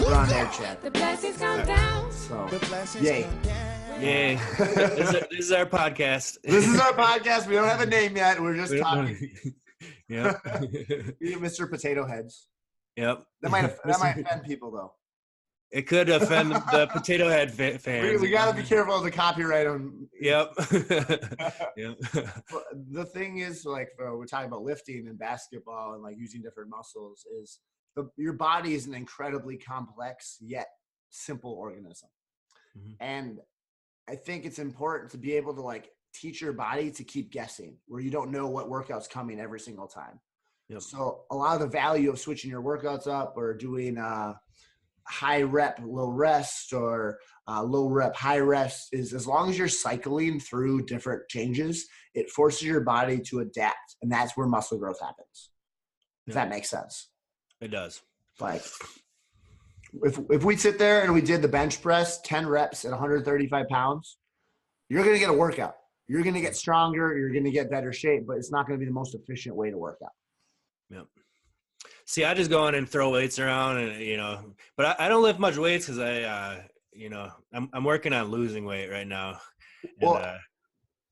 We're on air, Chad. The blessings come down. So, yay. Yay. This is our podcast. This is our podcast. We don't have a name yet. We're just talking. Yep. Mr. Potato Heads. Yep. That might offend people, though. It could offend the Potato Head fans. We got to be careful of the copyright on. Yep. Yep. The thing is, like, we're talking about lifting and basketball and like using different muscles. Is your body is an incredibly complex yet simple organism, and I think it's important to be able to like teach your body to keep guessing, where you don't know what workout's coming every single time. Yep. So a lot of the value of switching your workouts up or doing high rep, low rest, or low rep, high rest is as long as you're cycling through different changes, it forces your body to adapt. And that's where muscle growth happens. If that makes sense. It does. Like if we sit there and we did the bench press, 10 reps at 135 pounds, you're going to get a workout. You're going to get stronger. You're going to get better shape, but it's not going to be the most efficient way to work out. Yep. See, I just go in and throw weights around and, but I don't lift much weights because I'm working on losing weight right now. Well,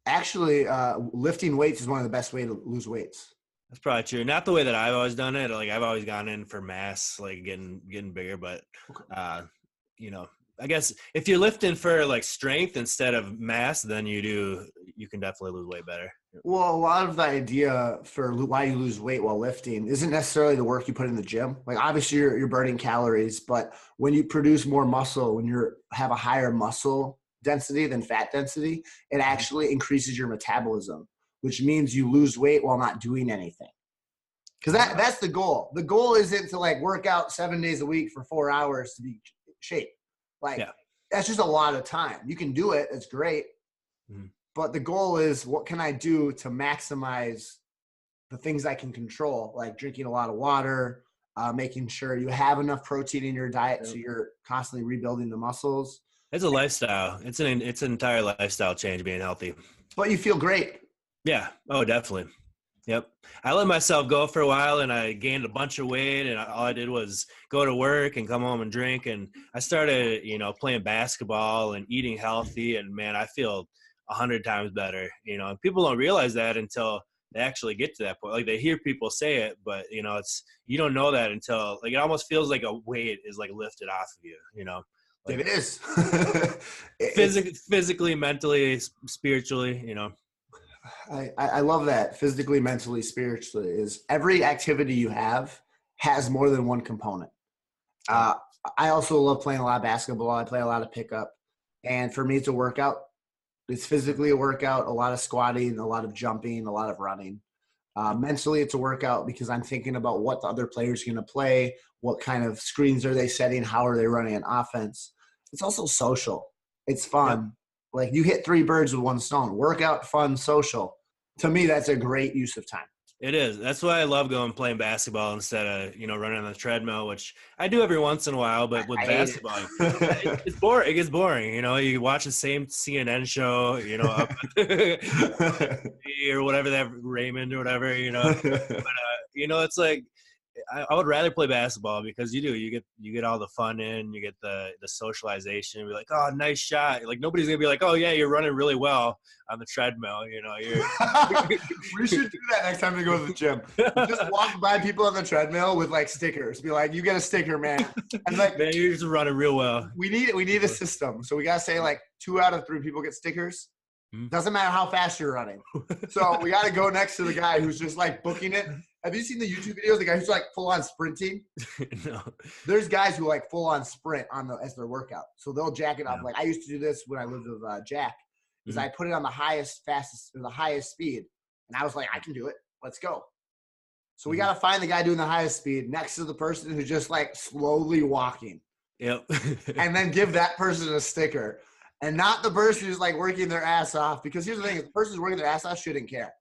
actually, lifting weights is one of the best ways to lose weights. That's probably true. Not the way that I've always done it. Like I've always gone in for mass, like getting bigger. But, I guess if you're lifting for like strength instead of mass, then you can definitely lose weight better. Well, a lot of the idea for why you lose weight while lifting isn't necessarily the work you put in the gym. Like obviously you're burning calories, but when you produce more muscle, when you have a higher muscle density than fat density, it actually increases your metabolism, which means you lose weight while not doing anything. Because that's the goal. The goal isn't to like work out 7 days a week for 4 hours to be in shape. Like that's just a lot of time. You can do it. It's great. Mm-hmm. But the goal is, what can I do to maximize the things I can control, like drinking a lot of water, making sure you have enough protein in your diet so you're constantly rebuilding the muscles. It's a lifestyle. It's an entire lifestyle change being healthy. But you feel great. Yeah. Oh, definitely. Yep. I let myself go for a while and I gained a bunch of weight and all I did was go to work and come home and drink. And I started, playing basketball and eating healthy. And man, I feel 100 times better, and people don't realize that until they actually get to that point. Like they hear people say it, but you don't know that until like, it almost feels like a weight is like lifted off of you, like it is physically, mentally, spiritually, I love that. Physically, mentally, spiritually is every activity you have has more than one component. I also love playing a lot of basketball. I play a lot of pickup, and for me, it's a workout. It's physically a workout, a lot of squatting, a lot of jumping, a lot of running. Mentally, it's a workout because I'm thinking about what the other players are going to play, what kind of screens are they setting, how are they running an offense. It's also social. It's fun. Yep. Like you hit 3 birds with one stone. Workout, fun, social. To me, that's a great use of time. It is. That's why I love going playing basketball instead of, running on the treadmill, which I do every once in a while, but with basketball, it's boring. It gets boring. You watch the same CNN show, up or whatever, that Raymond or whatever, but, it's like, I would rather play basketball because you get all the fun in, you get the socialization, be like, oh, nice shot. Like nobody's gonna be like, oh yeah, you're running really well on the treadmill. We should do that next time we go to the gym. Just walk by people on the treadmill with like stickers. Be like, you get a sticker, man. And like, man, you're just running real well. We need a system. So we gotta say like 2 out of 3 people get stickers. Doesn't matter how fast you're running. So we got to go next to the guy who's just like booking it. Have you seen the YouTube videos? The guy who's like full on sprinting. No. There's guys who like full on sprint as their workout. So they'll jack it up. Yeah. Like I used to do this when I lived with Jack, because I put it on the highest speed, and I was like, I can do it. Let's go. So we got to find the guy doing the highest speed next to the person who's just like slowly walking. Yep. And then give that person a sticker. And not the person who's like working their ass off, because here's the thing: the person who's working their ass off shouldn't care.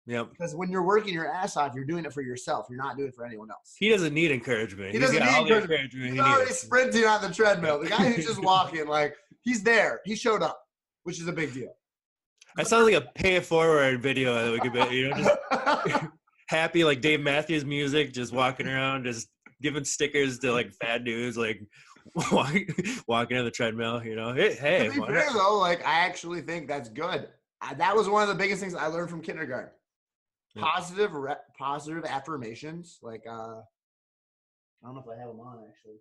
Yep. Because when you're working your ass off, you're doing it for yourself. You're not doing it for anyone else. He doesn't need encouragement. He doesn't need encouragement. He's already sprinting on the treadmill. The guy who's just walking, like he's there. He showed up, which is a big deal. That sounds like a pay it forward video that we could be, just happy like Dave Matthews music, just walking around, just giving stickers to like fat dudes, like walking on the treadmill. You know, hey, to be fair though, like I actually think that's good. That was one of the biggest things I learned from kindergarten. Yep. Positive affirmations. Like I don't know if I have them on actually.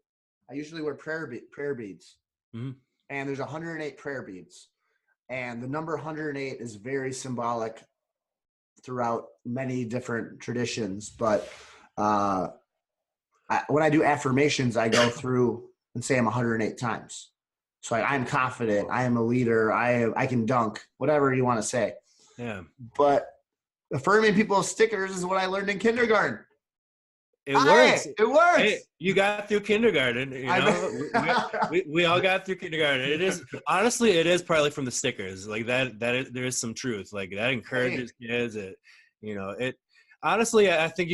I usually wear prayer beads, Mm-hmm. and there's 108 prayer beads, and the number 108 is very symbolic throughout many different traditions. But when I do affirmations, I go through and say them 108 times. So I'm confident. I am a leader. I can dunk. Whatever you want to say. Yeah. But affirming people's stickers is what I learned in kindergarten. It works. It works. Hey, you got through kindergarten. You know, we all got through kindergarten. It is honestly, it is partly from the stickers. Like that there is some truth. Like that encourages kids. It honestly, I think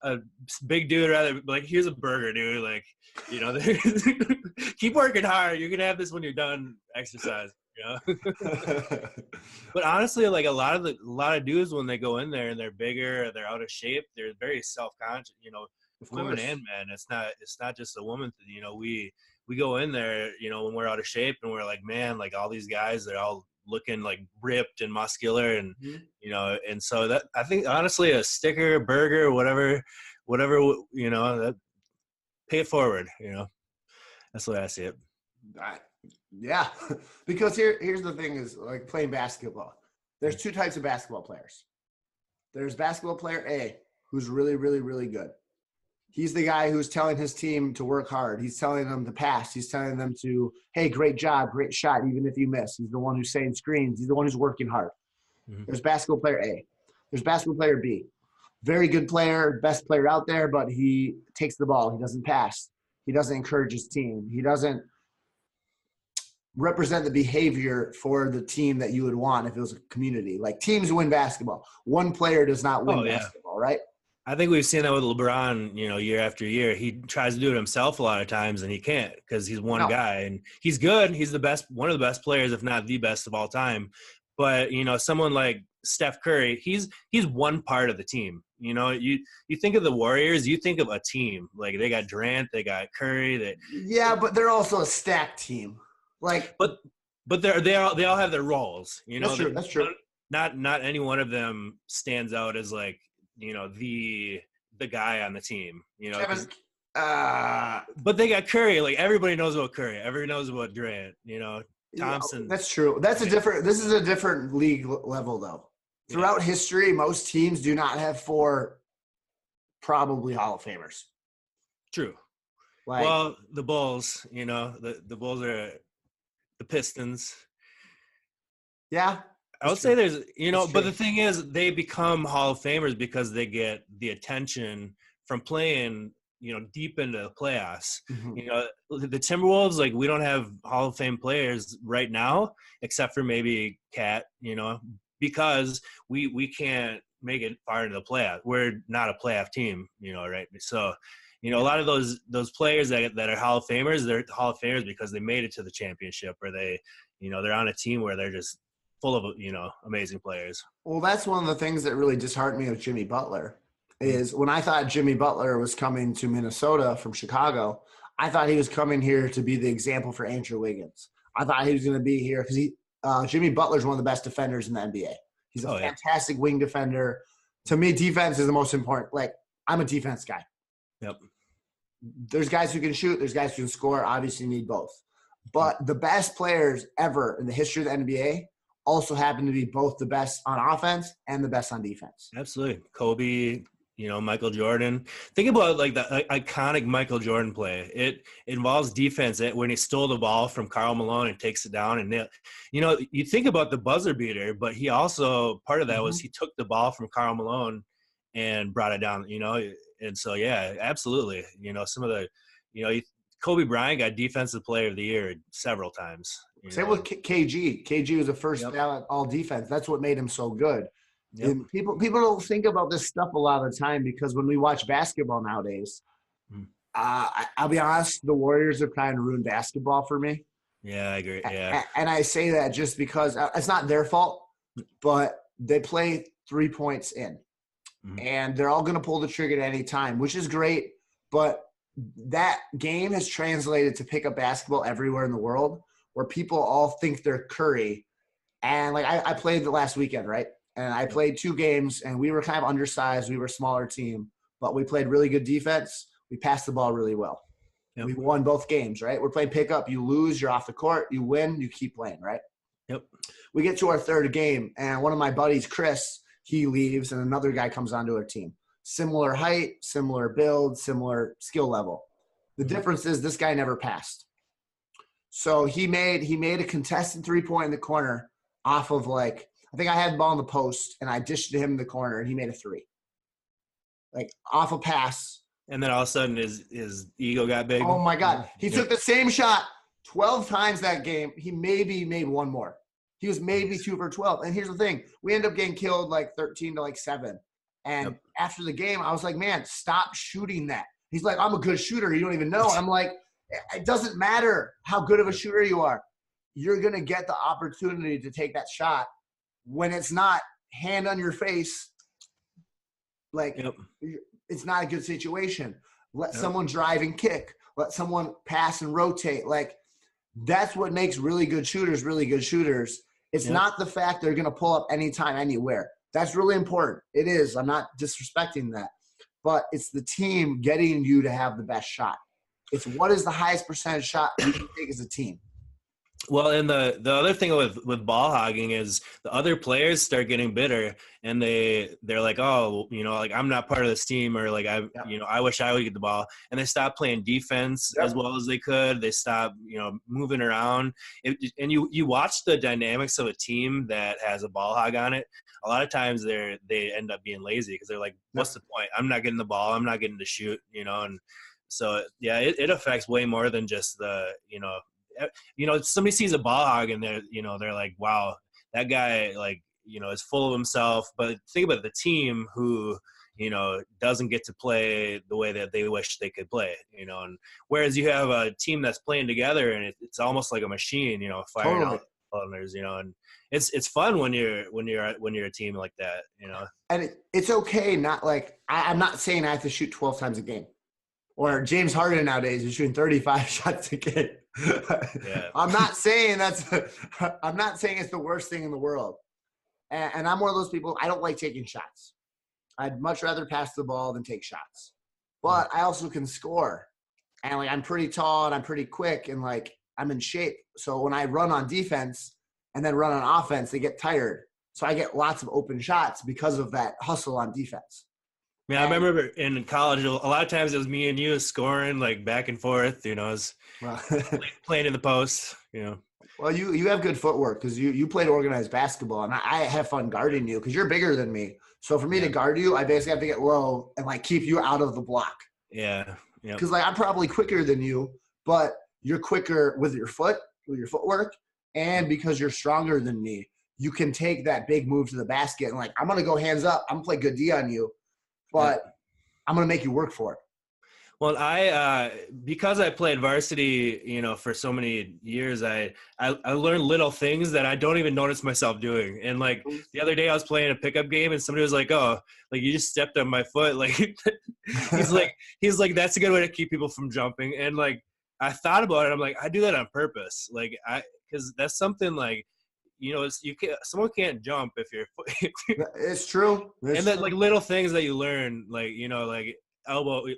a big dude rather like, here's a burger, dude. Like, you know, keep working hard. You're gonna have this when you're done exercise. You know. But honestly, like a lot of dudes, when they go in there and they're bigger, they're out of shape, they're very self-conscious. You know, women and men. It's not just a woman thing. You know, we go in there, you know, when we're out of shape and we're like, man, like all these guys, they're all looking like ripped and muscular, and you know, and so that I think honestly, a sticker, burger, whatever, you know, that pay it forward. You know, that's the way I see it. Yeah, because here's the thing is like playing basketball. There's two types of basketball players. There's basketball player A, who's really, really, really good. He's the guy who's telling his team to work hard. He's telling them to pass. He's telling them to, hey, great job, great shot, even if you miss. He's the one who's saying screens. He's the one who's working hard. Mm-hmm. There's basketball player A. There's basketball player B. Very good player, best player out there, but he takes the ball. He doesn't pass. He doesn't encourage his team. He doesn't represent the behavior for the team that you would want if it was a community. Like teams win basketball. One player does not win basketball, right? I think we've seen that with LeBron, you know, year after year. He tries to do it himself a lot of times and he can't because he's one guy and he's good. He's the best, one of the best players, if not the best of all time. But, you know, someone like Steph Curry, he's one part of the team. You know, you think of the Warriors, you think of a team. Like they got Durant, they got Curry. Yeah, but they're also a stacked team. Like, but they all have their roles. You know, that's true. Not any one of them stands out as like, you know, the guy on the team. You know, but they got Curry. Like everybody knows about Curry. Everybody knows about Durant. You know, Thompson. Yeah, that's true. This is a different league level though. Throughout history, most teams do not have 4 probably Hall of Famers. True. Well, the Bulls. You know, the Bulls are. The Pistons. Yeah. I would say there's, you know, but the thing is they become Hall of Famers because they get the attention from playing, you know, deep into the playoffs. Mm-hmm. You know, the Timberwolves, like we don't have Hall of Fame players right now, except for maybe Cat, you know, because we can't make it far into the playoffs. We're not a playoff team, you know, right? So, you know, a lot of those players that are Hall of Famers, they're Hall of Famers because they made it to the championship or they, you know, they're on a team where they're just full of, you know, amazing players. Well, that's one of the things that really disheartened me with Jimmy Butler is when I thought Jimmy Butler was coming to Minnesota from Chicago, I thought he was coming here to be the example for Andrew Wiggins. I thought he was going to be here because Jimmy Butler is one of the best defenders in the NBA. He's a fantastic wing defender. To me, defense is the most important. Like, I'm a defense guy. Yep. There's guys who can shoot. There's guys who can score. Obviously, you need both. But the best players ever in the history of the NBA also happen to be both the best on offense and the best on defense. Absolutely. Kobe, you know, Michael Jordan. Think about like the iconic Michael Jordan play. It involves defense when he stole the ball from Karl Malone and takes it down. And, you know, you think about the buzzer beater, but he also, part of that was he took the ball from Karl Malone and brought it down, you know. And so, yeah, absolutely. You know, some of the, you know, Kobe Bryant got Defensive Player of the Year several times. Same with KG. KG was the first ballot all defense. That's what made him so good. Yep. And people don't think about this stuff a lot of the time because when we watch basketball nowadays, I'll be honest, the Warriors have kind of ruined basketball for me. Yeah, I agree. Yeah. And I say that just because it's not their fault, but they play 3 points in. And they're all going to pull the trigger at any time, which is great. But that game has translated to pick up basketball everywhere in the world, where people all think they're Curry. And like I played the last weekend, right? And I played 2 games, and we were kind of undersized. We were a smaller team, but we played really good defense. We passed the ball really well. Yep. We won both games, right? We're playing pickup. You lose, you're off the court. You win, you keep playing, right? Yep. We get to our 3rd game, and one of my buddies, Chris, he leaves, and another guy comes onto our team. Similar height, similar build, similar skill level. The difference is this guy never passed. So he made a contested 3-point in the corner off of like, I think I had the ball in the post, and I dished to him in the corner, and he made a 3. Like off a pass. And then all of a sudden his ego got big. Oh my God. He took the same shot 12 times that game. He maybe made 1 more. He was maybe 2 for 12. And here's the thing. We ended up getting killed like 13 to like 7. And after the game, I was like, man, stop shooting that. He's like, I'm a good shooter. You don't even know. I'm like, it doesn't matter how good of a shooter you are. You're going to get the opportunity to take that shot when it's not hand on your face. Like, it's not a good situation. Let someone drive and kick. Let someone pass and rotate. Like, that's what makes really good shooters really good shooters. It's not the fact they're going to pull up anytime, anywhere. That's really important. It is. I'm not disrespecting that. But it's the team getting you to have the best shot. It's what is the highest percentage shot we can take as a team. Well, and the other thing with ball hogging is the other players start getting bitter, and they're like, oh, you know, like I'm not part of this team, or like I wish I would get the ball, and they stop playing defense as well as they could. They stop, you know, moving around, and you watch the dynamics of a team that has a ball hog on it. A lot of times they end up being lazy because they're like, what's the point? I'm not getting the ball. I'm not getting to shoot, you know, and so it affects way more than just the, you know, somebody sees a ball hog and they're like, wow, that guy, like, you know, is full of himself. But think about the team who, you know, doesn't get to play the way that they wish they could play, you know, and whereas you have a team that's playing together and it's almost like a machine, you know, firing out cylinders, you know, and it's fun when you're a team like that, you know. And it's okay. Not like, I'm not saying I have to shoot 12 times a game. Or James Harden nowadays is shooting 35 shots a game. I'm not saying I'm not saying it's the worst thing in the world. And I'm one of those people, I don't like taking shots. I'd much rather pass the ball than take shots. But I also can score. And like I'm pretty tall and I'm pretty quick and like I'm in shape. So when I run on defense and then run on offense, they get tired. So I get lots of open shots because of that hustle on defense. Yeah, I remember in college, a lot of times it was me and you scoring like back and forth, you know, playing in the post, you know. Well, you have good footwork because you played organized basketball, and I have fun guarding you because you're bigger than me. So for me to guard you, I basically have to get low and like keep you out of the block. Yeah. Because like I'm probably quicker than you, but you're quicker with your footwork, and because you're stronger than me, you can take that big move to the basket and like I'm gonna go hands up, I'm gonna play good D on you. But I'm going to make you work for it. Well, because I played varsity, you know, for so many years, I learned little things that I don't even notice myself doing. And like the other day I was playing a pickup game and somebody was like, oh, like you just stepped on my foot. Like he's like, that's a good way to keep people from jumping. And like, I thought about it. I'm like, I do that on purpose. Like cause that's something like, you know, someone can't jump if you're. It's true. And then like little things that you learn, like, you know, like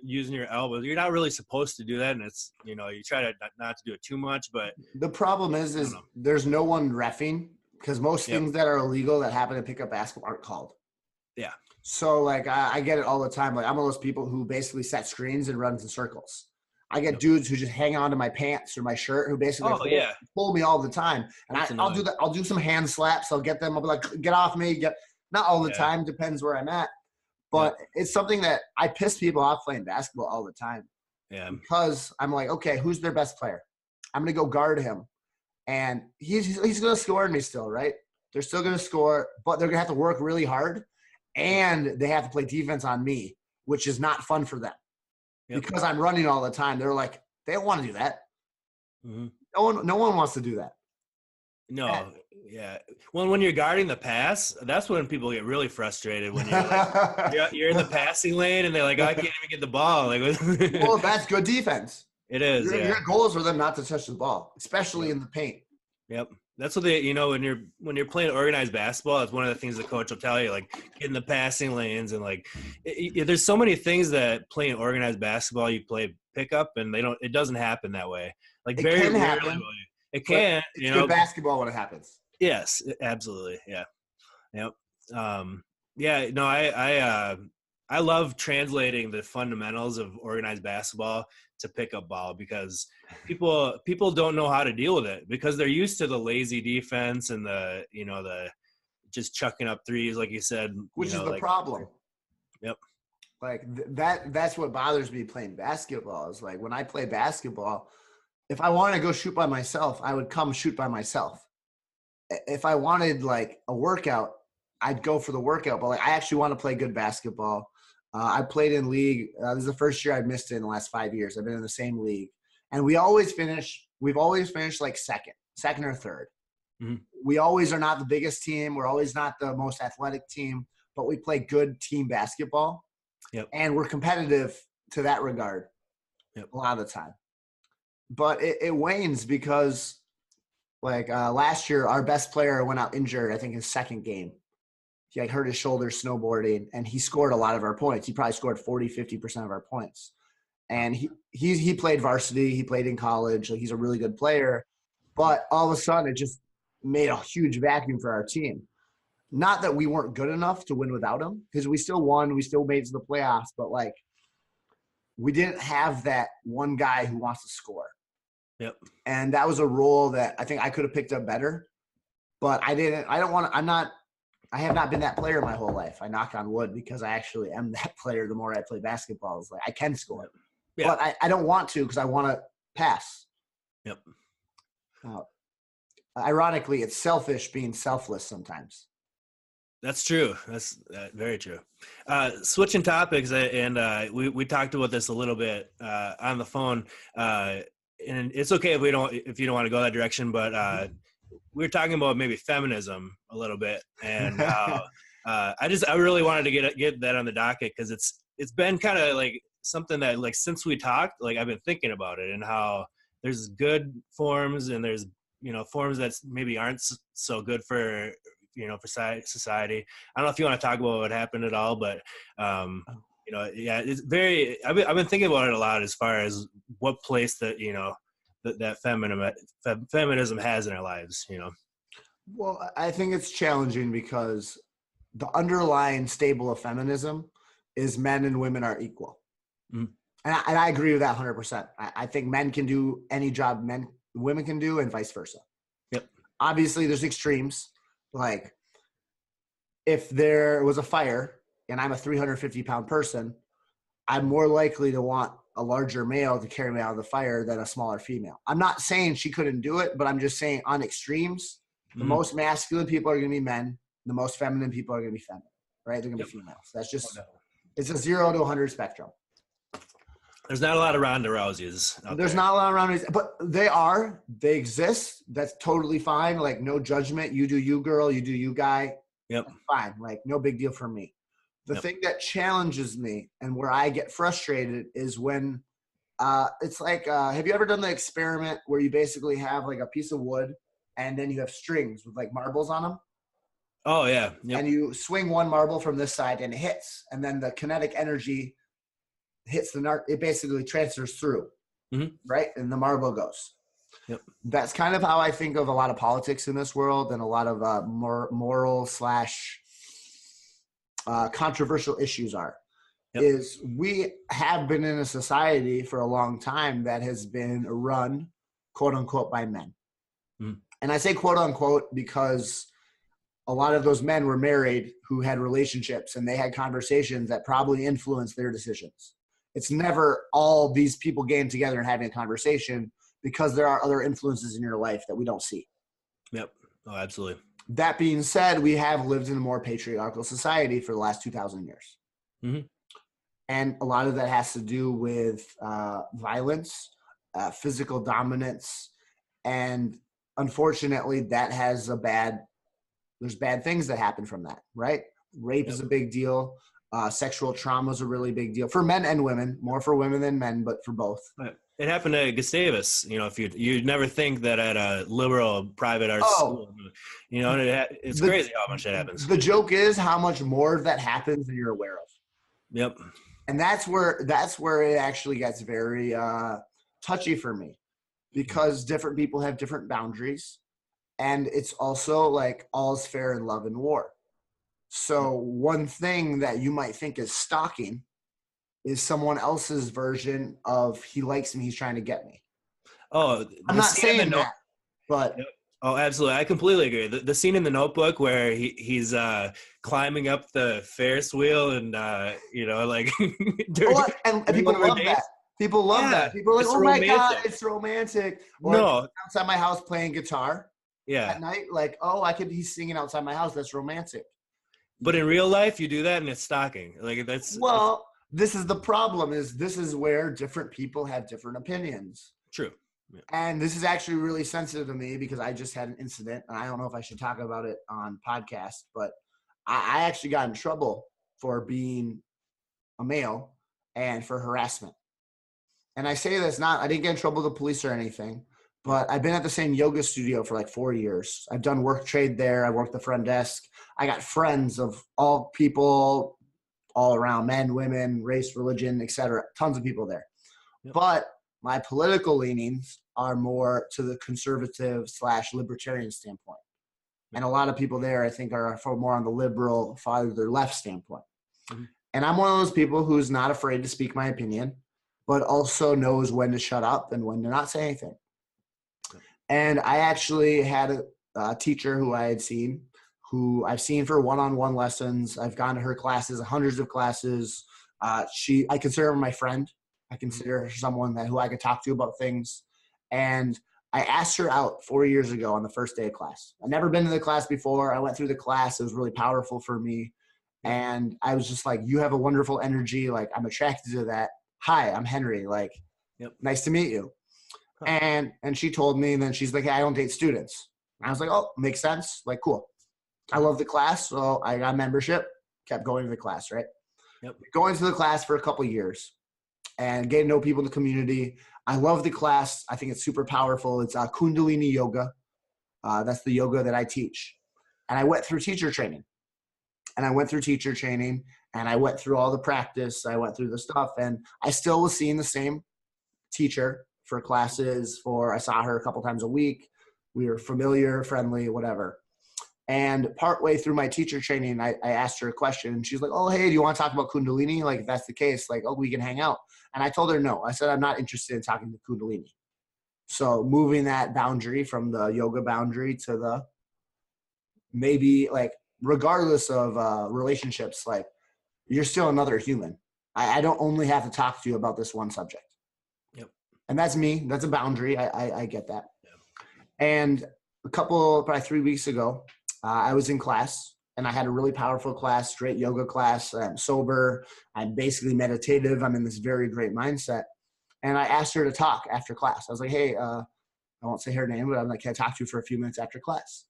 using your elbows. You're not really supposed to do that, and it's, you know, you try to not to do it too much. But the problem is there's no one reffing because most things that are illegal that happen to pick up basketball aren't called. Yeah. So like I get it all the time. Like I'm one of those people who basically set screens and runs in circles. I get dudes who just hang on to my pants or my shirt who basically pull me all the time. And I'll do that. I'll do some hand slaps. I'll get them. I'll be like, get off me. Not all the time. Depends where I'm at. But it's something that I piss people off playing basketball all the time. Yeah. Because I'm like, okay, who's their best player? I'm going to go guard him. And he's going to score me still, right? They're still going to score, but they're going to have to work really hard. And they have to play defense on me, which is not fun for them. Because I'm running all the time. They're like, they don't want to do that. Mm-hmm. No one wants to do that. No. Yeah. Well, when you're guarding the pass, that's when people get really frustrated when you're like, you're in the passing lane and they're like, I can't even get the ball. Like, Well, that's good defense. it is. Your Yeah. goal is for them not to touch the ball, especially Yep. in the paint. Yep. That's what they, when you're playing organized basketball, that's one of the things the coach will tell you, like get in the passing lanes and like, there's so many things that playing organized basketball, you play pickup and it doesn't happen that way. Like It very can rarely happen. will you. It can, It's good basketball when it happens. Yes, absolutely. Yeah. Yep. Yeah, no, I love translating the fundamentals of organized basketball to pickup ball because people don't know how to deal with it because they're used to the lazy defense and the just chucking up threes like you said, which is the problem. Yep. Like that's what bothers me playing basketball is like when I play basketball, if I wanted to go shoot by myself, I would come shoot by myself. If I wanted like a workout, I'd go for the workout, but like I actually want to play good basketball. I played in league. This is the first year I've missed it in the last 5 years. I've been in the same league, and we've always finished like second or third. Mm-hmm. We always are not the biggest team. We're always not the most athletic team, but we play good team basketball. Yep. And we're competitive to that regard. Yep. A lot of the time. But it wanes because like last year, our best player went out injured, I think his second game. He like hurt his shoulder snowboarding, and he scored a lot of our points. He probably scored 40-50% of our points. And he played varsity. He played in college. Like, he's a really good player. But all of a sudden, it just made a huge vacuum for our team. Not that we weren't good enough to win without him, because we still won. We still made it to the playoffs. But, like, we didn't have that one guy who wants to score. Yep. And that was a role that I think I could have picked up better. But I have not been that player my whole life. I knock on wood because I actually am that player the more I play basketball. It's like I can score. Yeah. But I don't want to because I want to pass. Yep. Ironically, it's selfish being selfless sometimes. That's true. That's very true. Switching topics, and we talked about this a little bit on the phone, and it's okay if you don't want to go that direction, but we were talking about maybe feminism a little bit, and I really wanted to get that on the docket because it's been kind of like something that like since we talked, like I've been thinking about it and how there's good forms and there's forms that maybe aren't so good for for society. I don't know if you want to talk about what happened at all, but yeah, it's very. I've been thinking about it a lot as far as what place that that feminism has in our lives. Well, I think it's challenging because the underlying stable of feminism is men and women are equal. Mm. And I agree with that 100%. I think men can do any job women can do and vice versa. Yep. Obviously, there's extremes. Like, if there was a fire and I'm a 350-pound person, I'm more likely to want a larger male to carry me out of the fire than a smaller female. I'm not saying she couldn't do it, but I'm just saying on extremes, the most masculine people are going to be men. The most feminine people are going to be feminine, right? They're going to be females. That's just it's a 0 to 100 spectrum. There's not a lot of Ronda Rouseys. There's not a lot of Ronda Rouseys, but they exist. That's totally fine. Like, no judgment. You do you, girl. You do you, guy. Yep. That's fine. Like, no big deal for me. The thing that challenges me and where I get frustrated is when it's like, have you ever done the experiment where you basically have like a piece of wood and then you have strings with like marbles on them? Oh, yeah. Yep. And you swing one marble from this side and it hits. And then the kinetic energy hits it basically transfers through, right? And the marble goes. Yep. That's kind of how I think of a lot of politics in this world and a lot of moral / controversial issues are. Yep. Is we have been in a society for a long time that has been run, quote unquote, by men. Mm. And I say quote unquote because a lot of those men were married who had relationships and they had conversations that probably influenced their decisions. It's never all these people getting together and having a conversation because there are other influences in your life that we don't see. Yep. Oh, absolutely. That being said, we have lived in a more patriarchal society for the last 2,000 years. Mm-hmm. And a lot of that has to do with violence, physical dominance, and unfortunately that has there's bad things that happen from that, right? Rape is a big deal. Sexual trauma is a really big deal for men and women, more for women than men, but for both. Right. It happened to Gustavus. If you'd never think that at a liberal private arts school, it's crazy how much that happens. The joke is how much more of that happens than you're aware of. Yep. And that's where it actually gets very touchy for me, because different people have different boundaries, and it's also like all's fair in love and war. So one thing that you might think is stalking is someone else's version of he likes me, he's trying to get me. Oh, I'm not saying that, but yep. Oh, absolutely. I completely agree. The scene in The Notebook where he's climbing up the Ferris wheel and, and people love that. People love that. People are like, oh romantic. My God, it's romantic. Or no. Outside my house playing guitar at night, like, he's singing outside my house. That's romantic. But in real life, you do that and it's stalking. This is the problem, this is where different people have different opinions. True. Yeah. And this is actually really sensitive to me because I just had an incident, and I don't know if I should talk about it on podcast, but I actually got in trouble for being a male and for harassment. And I say this I didn't get in trouble with the police or anything, but I've been at the same yoga studio for like 4 years. I've done work trade there. I worked the front desk. I got friends of all people, all around, men, women, race, religion, etc. Tons of people there. Yep. But my political leanings are more to the conservative / libertarian standpoint. And a lot of people there, I think, are more on the liberal, farther left standpoint. Mm-hmm. And I'm one of those people who's not afraid to speak my opinion, but also knows when to shut up and when to not say anything. And I actually had a teacher who I've seen for one-on-one lessons. I've gone to her classes, hundreds of classes. I consider her my friend. I consider her someone who I could talk to about things. And I asked her out 4 years ago on the first day of class. I'd never been to the class before. I went through the class. It was really powerful for me. And I was just like, you have a wonderful energy. Like, I'm attracted to that. Hi, I'm Henry. Like, Nice to meet you. Huh. And she told me, and then she's like, hey, I don't date students. And I was like, oh, makes sense. Like, cool. I love the class. So I got membership, kept going to the class, right? Yep. Going to the class for a couple of years and getting to know people in the community. I love the class. I think it's super powerful. It's Kundalini yoga. That's the yoga that I teach. And I went through teacher training. And I went through all the practice. I went through the stuff. And I still was seeing the same teacher for classes. I saw her a couple times a week. We were familiar, friendly, whatever. And partway through my teacher training, I asked her a question. And she's like, oh, hey, do you want to talk about Kundalini? Like, if that's the case, like, oh, we can hang out. And I told her no. I said, I'm not interested in talking to Kundalini. So moving that boundary from the yoga boundary to the maybe, like, regardless of relationships, like, you're still another human. I don't only have to talk to you about this one subject. Yep. And that's me. That's a boundary. I get that. Yeah. And probably 3 weeks ago, I was in class, and I had a really powerful class, straight yoga class. I'm sober. I'm basically meditative. I'm in this very great mindset. And I asked her to talk after class. I was like, hey, I won't say her name, but I'm like, can I talk to you for a few minutes after class?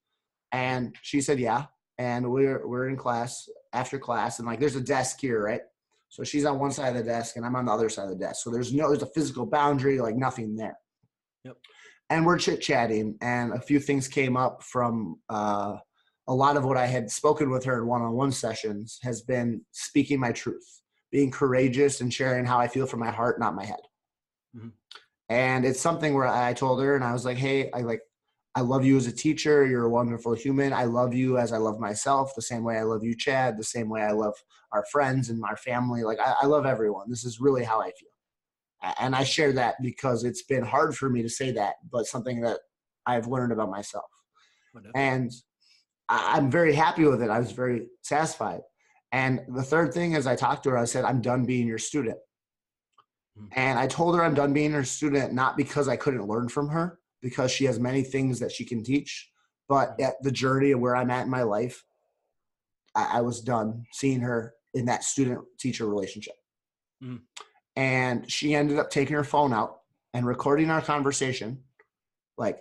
And she said, yeah. And we're in class after class, and like, there's a desk here, right? So she's on one side of the desk, and I'm on the other side of the desk. So there's a physical boundary, like nothing there. Yep. And we're chit-chatting, and a few things came up from a lot of what I had spoken with her in one-on-one sessions has been speaking my truth, being courageous and sharing how I feel from my heart, not my head. Mm-hmm. And it's something where I told her, and I was like, hey, I love you as a teacher. You're a wonderful human. I love you as I love myself, the same way I love you, Chad, the same way I love our friends and our family. Like, I love everyone. This is really how I feel. And I share that because it's been hard for me to say that, but something that I've learned about myself. And I'm very happy with it. I was very satisfied. And the third thing is I talked to her, I said, I'm done being your student. And I told her I'm done being her student, not because I couldn't learn from her, because she has many things that she can teach, but at the journey of where I'm at in my life, I was done seeing her in that student-teacher relationship. Mm. And she ended up taking her phone out and recording our conversation, like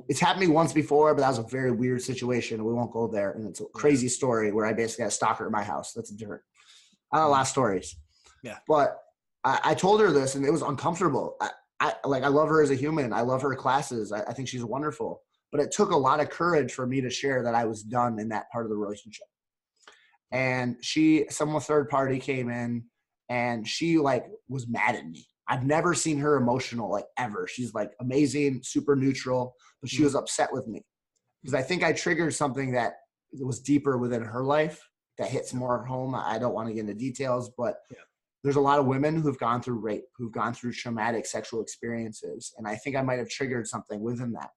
it's happened to me once before, but that was a very weird situation. We won't go there. And it's a crazy story where I basically had a stalker at my house. That's different. I have a lot of stories. Yeah. But I told her this, and it was uncomfortable. I love her as a human. I love her classes. I think she's wonderful. But it took a lot of courage for me to share that I was done in that part of the relationship. And some third party came in, and she like was mad at me. I've never seen her emotional, like, ever. She's like amazing, super neutral, but she was upset with me because I think I triggered something that was deeper within her life that hits more home. I don't want to get into details, but there's a lot of women who've gone through rape, who've gone through traumatic sexual experiences. And I think I might have triggered something within that.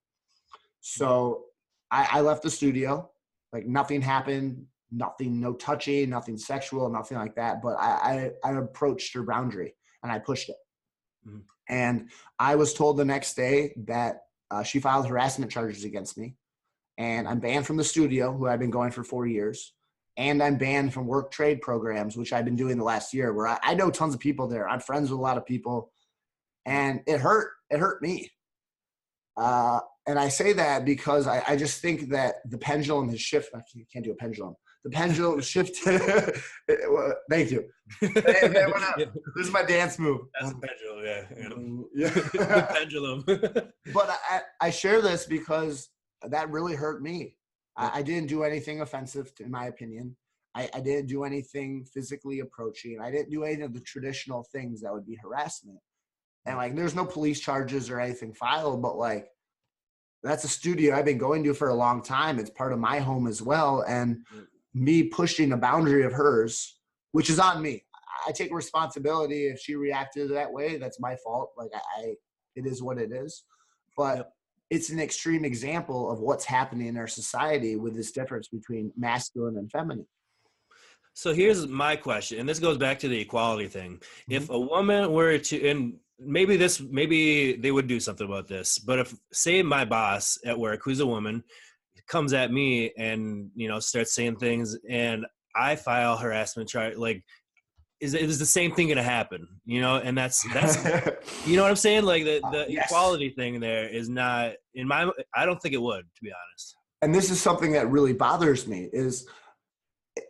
So I left the studio, like nothing happened, no touching, nothing sexual, nothing like that. But I approached her boundary and I pushed it. Mm-hmm. And I was told the next day that she filed harassment charges against me, and I'm banned from the studio, who I've been going for 4 years. And I'm banned from work trade programs, which I've been doing the last year, where I know tons of people there. I'm friends with a lot of people, and it hurt me. And I say that because I just think that the pendulum has shifted. I can't do a pendulum. The pendulum shifted. Thank you. This is my dance move. That's a pendulum, yeah. The pendulum. But I share this because that really hurt me. I didn't do anything offensive, in my opinion. I didn't do anything physically approaching. I didn't do any of the traditional things that would be harassment. And like, there's no police charges or anything filed, but like, that's a studio I've been going to for a long time. It's part of my home as well. And me pushing a boundary of hers, which is on me. I take responsibility. If she reacted that way, that's my fault. Like it is what it is. But it's an extreme example of what's happening in our society with this difference between masculine and feminine. So here's my question, and this goes back to the equality thing. Mm-hmm. If a woman were to, and maybe they would do something about this, but if, say, my boss at work, who's a woman, comes at me and, starts saying things, and I file harassment charge, like, is the same thing going to happen? And that's you know what I'm saying? Like the equality thing there is not I don't think it would, to be honest. And this is something that really bothers me is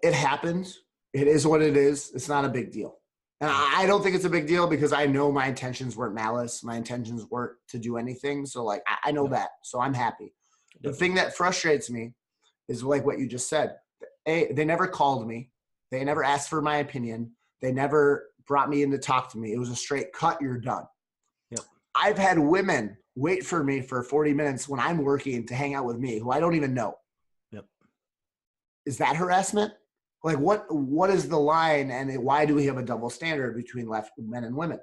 it happens. It is what it is. It's not a big deal. And I don't think it's a big deal because I know my intentions weren't malice. My intentions weren't to do anything. So like, I know that. So I'm happy. The thing that frustrates me is like what you just said. They never called me. They never asked for my opinion. They never brought me in to talk to me. It was a straight cut. You're done. Yep. I've had women wait for me for 40 minutes when I'm working to hang out with me, who I don't even know. Yep. Is that harassment? Like what is the line, and why do we have a double standard between men and women?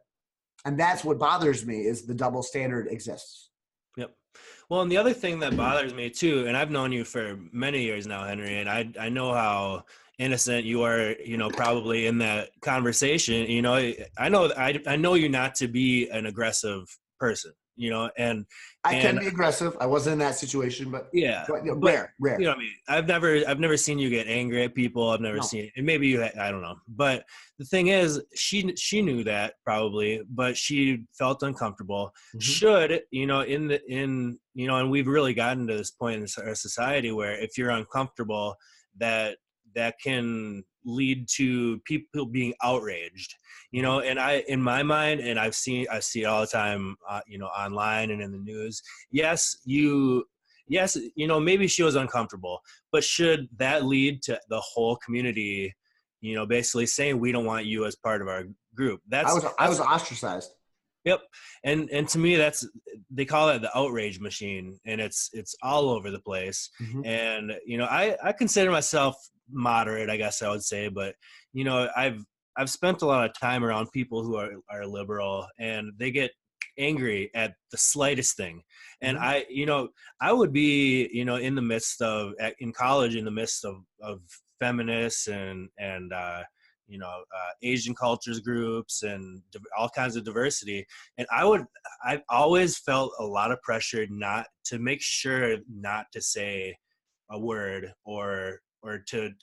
And that's what bothers me, is the double standard exists. Yep. Well, and the other thing that bothers me too, and I've known you for many years now, Henry, and I know how innocent you are, probably in that conversation. I know you not to be an aggressive person, and I can be aggressive. I wasn't in that situation, but rare. You know what I mean? I've never seen you get angry at people. I've never seen, and maybe you, I don't know. But the thing is, she knew that probably, but she felt uncomfortable. Mm-hmm. Should, and we've really gotten to this point in our society where if you're uncomfortable, that can lead to people being outraged, and in my mind, and I see it all the time, online and in the news. Yes, maybe she was uncomfortable, but should that lead to the whole community, basically saying, we don't want you as part of our group? I was ostracized. Yep. And to me, they call it the outrage machine, and it's all over the place. Mm-hmm. And, I consider myself moderate, I guess I would say, but, I've spent a lot of time around people who are liberal, and they get angry at the slightest thing. And mm-hmm. I would be, in the midst of, in college, in the midst of feminists and Asian cultures groups and all kinds of diversity. And I've always felt a lot of pressure not to make sure not to say a word or to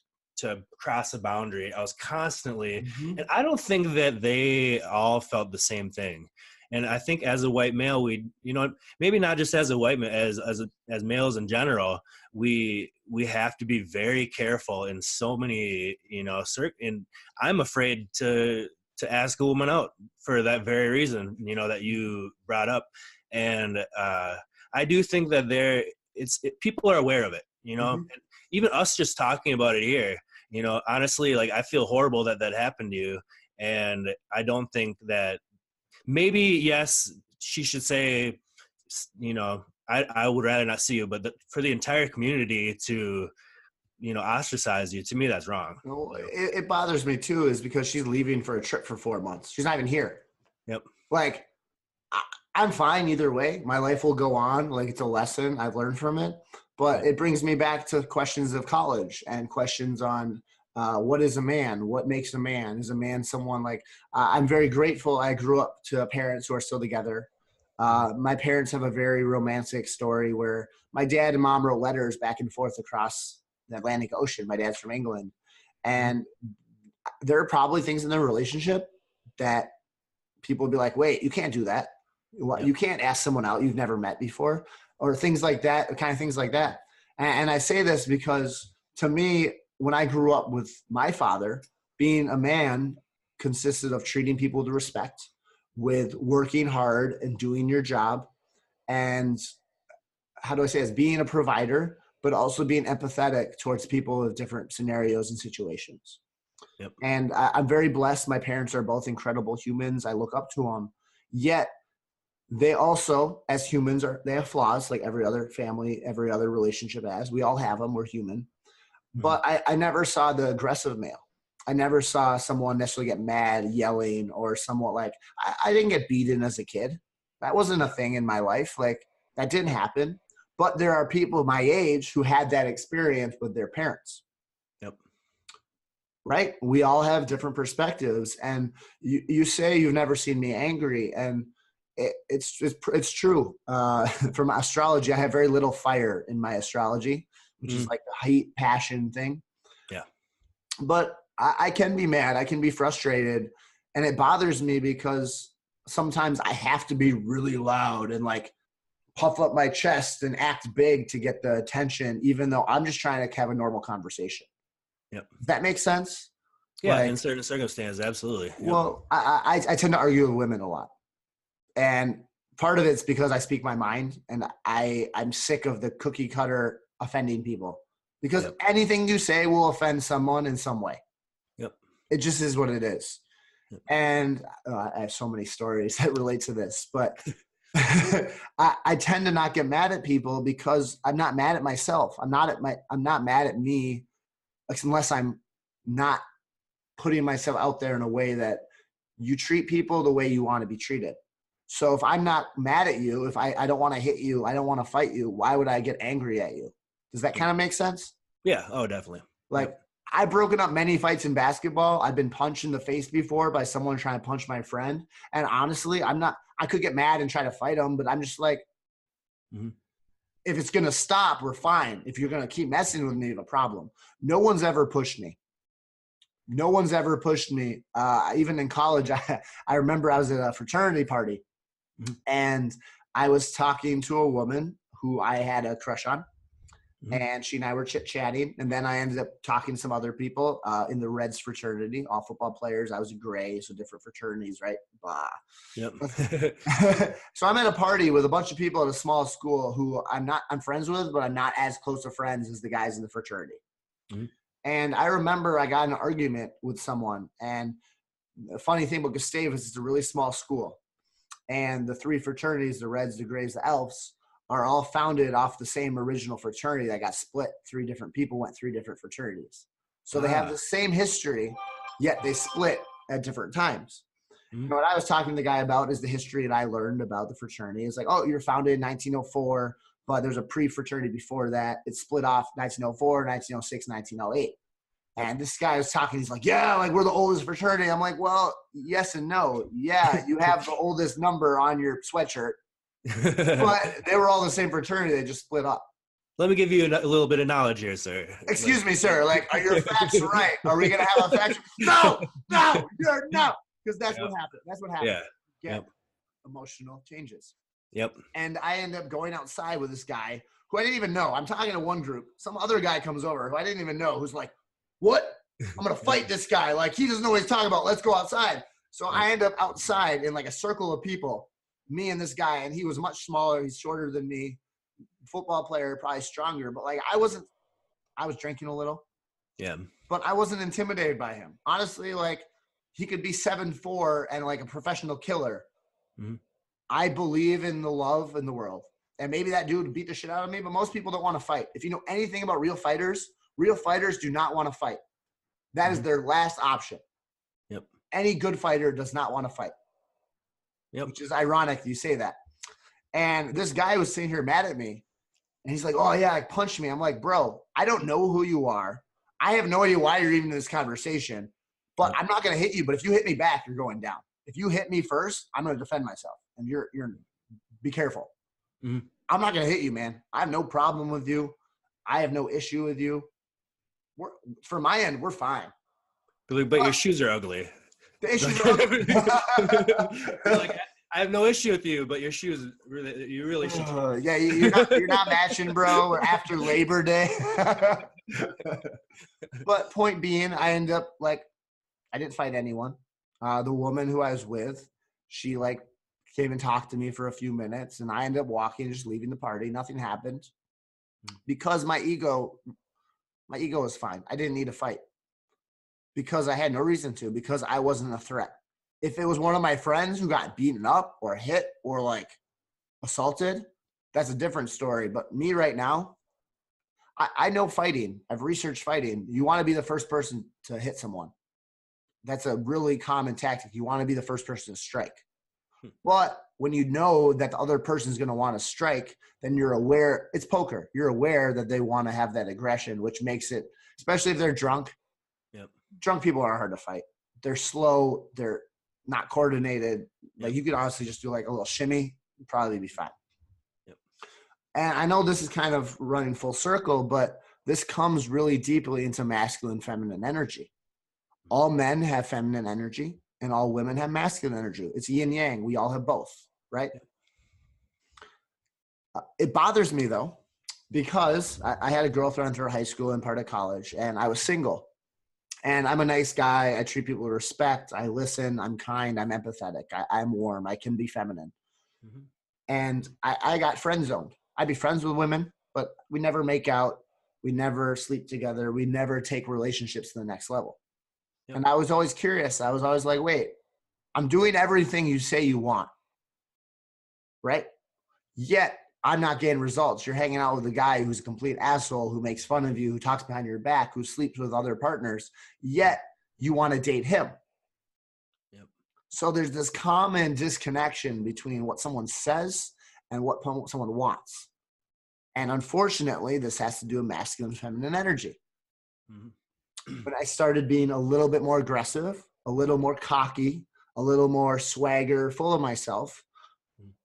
to cross a boundary. I was constantly, Mm-hmm. and I don't think that they all felt the same thing. And I think as a white male, we, maybe not just as a white man, as males in general, we have to be very careful in so many, and I'm afraid to ask a woman out for that very reason, that you brought up. And I do think that people are aware of it, Mm-hmm. and even us just talking about it here, honestly, like, I feel horrible that happened to you. And I don't think that, maybe, yes, she should say, I would rather not see you, but for the entire community to, ostracize you, to me, that's wrong. Well, it bothers me too, is because she's leaving for a trip for 4 months. She's not even here. Yep. Like, I'm fine either way. My life will go on. Like, it's a lesson I've learned from it. But it brings me back to questions of college and questions on what is a man? What makes a man? Is a man someone like I'm very grateful I grew up to parents who are still together. My parents have a very romantic story where my dad and mom wrote letters back and forth across the Atlantic Ocean. My dad's from England. And there are probably things in their relationship that people would be like, wait, you can't do that. You can't ask someone out you've never met before, or things like that, kind of things like that. And I say this because, to me, when I grew up with my father, being a man consisted of treating people with respect, with working hard and doing your job. And how do I say this? Being a provider, but also being empathetic towards people with different scenarios and situations. Yep. And I'm very blessed. My parents are both incredible humans. I look up to them. Yet they also, as humans, they have flaws like every other family, every other relationship has. We all have them. We're human. Mm-hmm. But I never saw the aggressive male. I never saw someone necessarily get mad, yelling, or somewhat like, I didn't get beaten as a kid. That wasn't a thing in my life. Like, that didn't happen. But there are people my age who had that experience with their parents. Yep. Right? We all have different perspectives. And you say you've never seen me angry. And it's true. From astrology, I have very little fire in my astrology, which is like the heat, passion thing. Yeah. But I can be mad. I can be frustrated. And it bothers me because sometimes I have to be really loud and like puff up my chest and act big to get the attention, even though I'm just trying to have a normal conversation. Yep. Does that make sense? Yeah, like, in certain circumstances, absolutely. Yep. Well, I tend to argue with women a lot. And part of it's because I speak my mind, and I'm sick of the cookie cutter offending people, because anything you say will offend someone in some way. Yep. It just is what it is. Yep. And I have so many stories that relate to this, but I tend to not get mad at people because I'm not mad at myself. I'm not mad at me unless I'm not putting myself out there in a way that you treat people the way you want to be treated. So if I'm not mad at you, if I don't want to hit you, I don't want to fight you, why would I get angry at you? Does that kind of make sense? Yeah. Oh, definitely. Like, I've broken up many fights in basketball. I've been punched in the face before by someone trying to punch my friend. And honestly, I could get mad and try to fight them, but I'm just like, if it's going to stop, we're fine. If you're going to keep messing with me, no problem. No one's ever pushed me. No one's ever pushed me. Even in college, I remember I was at a fraternity party, and I was talking to a woman who I had a crush on, and she and I were chit-chatting, and then I ended up talking to some other people in the Reds fraternity, all football players. I was a Gray, so different fraternities, right? Blah. Yep. So I'm at a party with a bunch of people at a small school who I'm friends with, but I'm not as close of friends as the guys in the fraternity. And I remember I got in an argument with someone, and the funny thing about Gustavus is it's a really small school. And the three fraternities, the Reds, the Grays, the Elves, are all founded off the same original fraternity that got split. 3 different people went 3 different fraternities. So they have the same history, yet they split at different times. You know, what I was talking to the guy about is the history that I learned about the fraternity. It's like, oh, you're founded in 1904, but there's a pre-fraternity before that. It split off 1904, 1906, 1908. And this guy was talking. He's like, yeah, like we're the oldest fraternity. I'm like, well, yes and no. Yeah, you have the oldest number on your sweatshirt. But they were all the same fraternity. They just split up. let me give you a little bit of knowledge here, sir. Excuse me, sir. Like, are your facts right? Are we gonna have a fact? No, you're no, because that's what happened. That's what happened. Yeah. Emotional changes. Yep. And I end up going outside with this guy who I didn't even know. I'm talking to one group. Some other guy comes over who I didn't even know, who's like, what? I'm going to fight this guy. Like, he doesn't know what he's talking about. Let's go outside. So I end up outside in like a circle of people, me and this guy, and he was much smaller. He's shorter than me. Football player, probably stronger. But like, I was drinking a little. Yeah. But I wasn't intimidated by him. Honestly, like, he could be 7'4" and like a professional killer. Mm-hmm. I believe in the love in the world. And maybe that dude beat the shit out of me, but most people don't want to fight. If you know anything about real fighters do not want to fight. That is their last option. Yep. Any good fighter does not want to fight. Yep. Which is ironic you say that. And this guy was sitting here mad at me. And he's like, oh, yeah, like, punch me. I'm like, bro, I don't know who you are. I have no idea why you're even in this conversation. But I'm not going to hit you. But if you hit me back, you're going down. If you hit me first, I'm going to defend myself. And you're be careful. Mm-hmm. I'm not going to hit you, man. I have no problem with you. I have no issue with you. For my end, we're fine. But your shoes are ugly. The issues are ugly. Like, I have no issue with you, but your shoes you really should. Yeah, you're not matching, bro. We're after Labor Day. But point being, I end up like, I didn't fight anyone. The woman who I was with, she like came and talked to me for a few minutes, and I ended up walking, just leaving the party. Nothing happened because my ego was fine. I didn't need to fight because I had no reason to, because I wasn't a threat. If it was one of my friends who got beaten up or hit or like assaulted, that's a different story. But me right now, I know fighting. I've researched fighting. You want to be the first person to hit someone. That's a really common tactic. You want to be the first person to strike. But when you know that the other person is going to want to strike, then you're aware. It's poker. You're aware that they want to have that aggression, which makes it, especially if they're drunk. Yep. Drunk people are hard to fight. They're slow. They're not coordinated. Like, you could honestly just do like a little shimmy, you'd probably be fine. Yep. And I know this is kind of running full circle, but this comes really deeply into masculine, feminine energy. All men have feminine energy and all women have masculine energy. It's yin yang. We all have both, right? It bothers me though, because I had a girlfriend through high school and part of college, and I was single. And I'm a nice guy. I treat people with respect. I listen. I'm kind. I'm empathetic. I'm warm. I can be feminine. Mm-hmm. And I got friend zoned. I'd be friends with women, but we never make out. We never sleep together. We never take relationships to the next level. Yep. And I was always curious. I was always like, wait, I'm doing everything you say you want, right? Yet I'm not getting results. You're hanging out with a guy who's a complete asshole, who makes fun of you, who talks behind your back, who sleeps with other partners, yet you want to date him. Yep. So there's this common disconnection between what someone says and what someone wants. And unfortunately, this has to do with masculine and feminine energy. Mm-hmm. When I started being a little bit more aggressive, a little more cocky, a little more swagger, full of myself,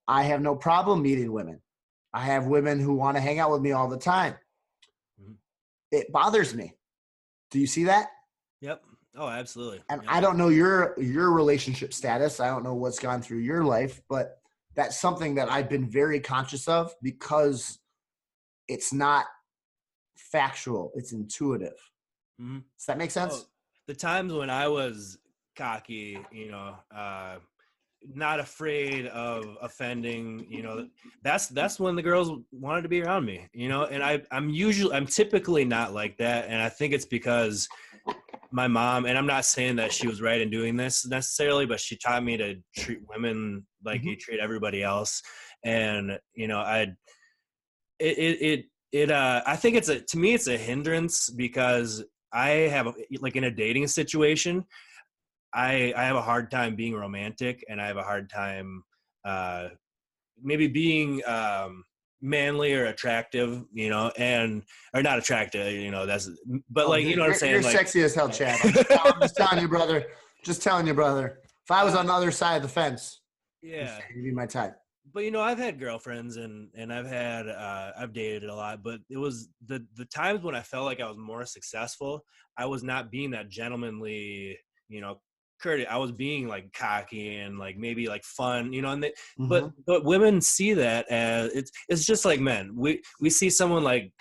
I have no problem meeting women. I have women who want to hang out with me all the time. Mm-hmm. It bothers me. Do you see that? Yep. Oh, absolutely. And yep. I don't know your relationship status. I don't know what's gone through your life, but that's something that I've been very conscious of, because it's not factual. It's intuitive. Mm-hmm. Does that make sense? The times when I was cocky, not afraid of offending, that's when the girls wanted to be around me, and I'm typically not like that. And I think it's because my mom, and I'm not saying that she was right in doing this necessarily, but she taught me to treat women like you treat everybody else. And, I think to me, it's a hindrance, because I have, like, in a dating situation, I have a hard time being romantic, and I have a hard time maybe being manly or attractive, or not attractive, but like, you know what I'm saying? You're like, sexy as hell, Chad. I'm just telling you, brother. Just telling you, brother. If I was on the other side of the fence, yeah, you'd be my type. But I've had girlfriends and I've dated a lot, but it was the times when I felt like I was more successful, I was not being that gentlemanly, courteous. I was being like cocky and like maybe like fun, and Mm-hmm. but women see that as it's just like men. We see someone like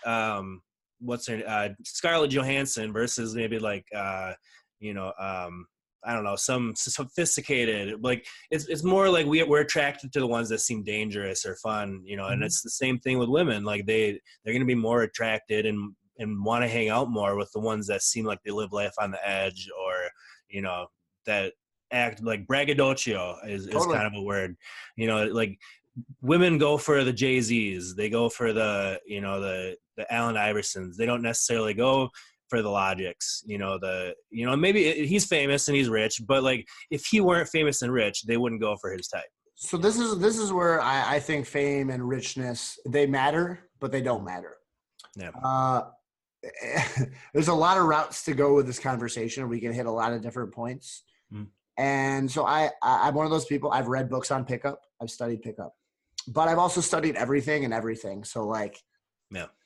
what's her Scarlett Johansson versus maybe like you know I don't know, some sophisticated, like it's more like we're attracted to the ones that seem dangerous or fun, and Mm-hmm. it's the same thing with women. Like they're going to be more attracted and want to hang out more with the ones that seem like they live life on the edge, or that act like braggadocio is Totally. kind of a word, like women go for the Jay-Z's, they go for the Allen Iversons. They don't necessarily go for the Logics, maybe he's famous and he's rich, but like if he weren't famous and rich, they wouldn't go for his type. So this is where I think fame and richness, they matter, but they don't matter. Yeah. Uh, there's a lot of routes to go with this conversation. We can hit a lot of different points. Mm. And so I'm one of those people. I've read books on pickup. I've studied pickup, but I've also studied everything and everything. So like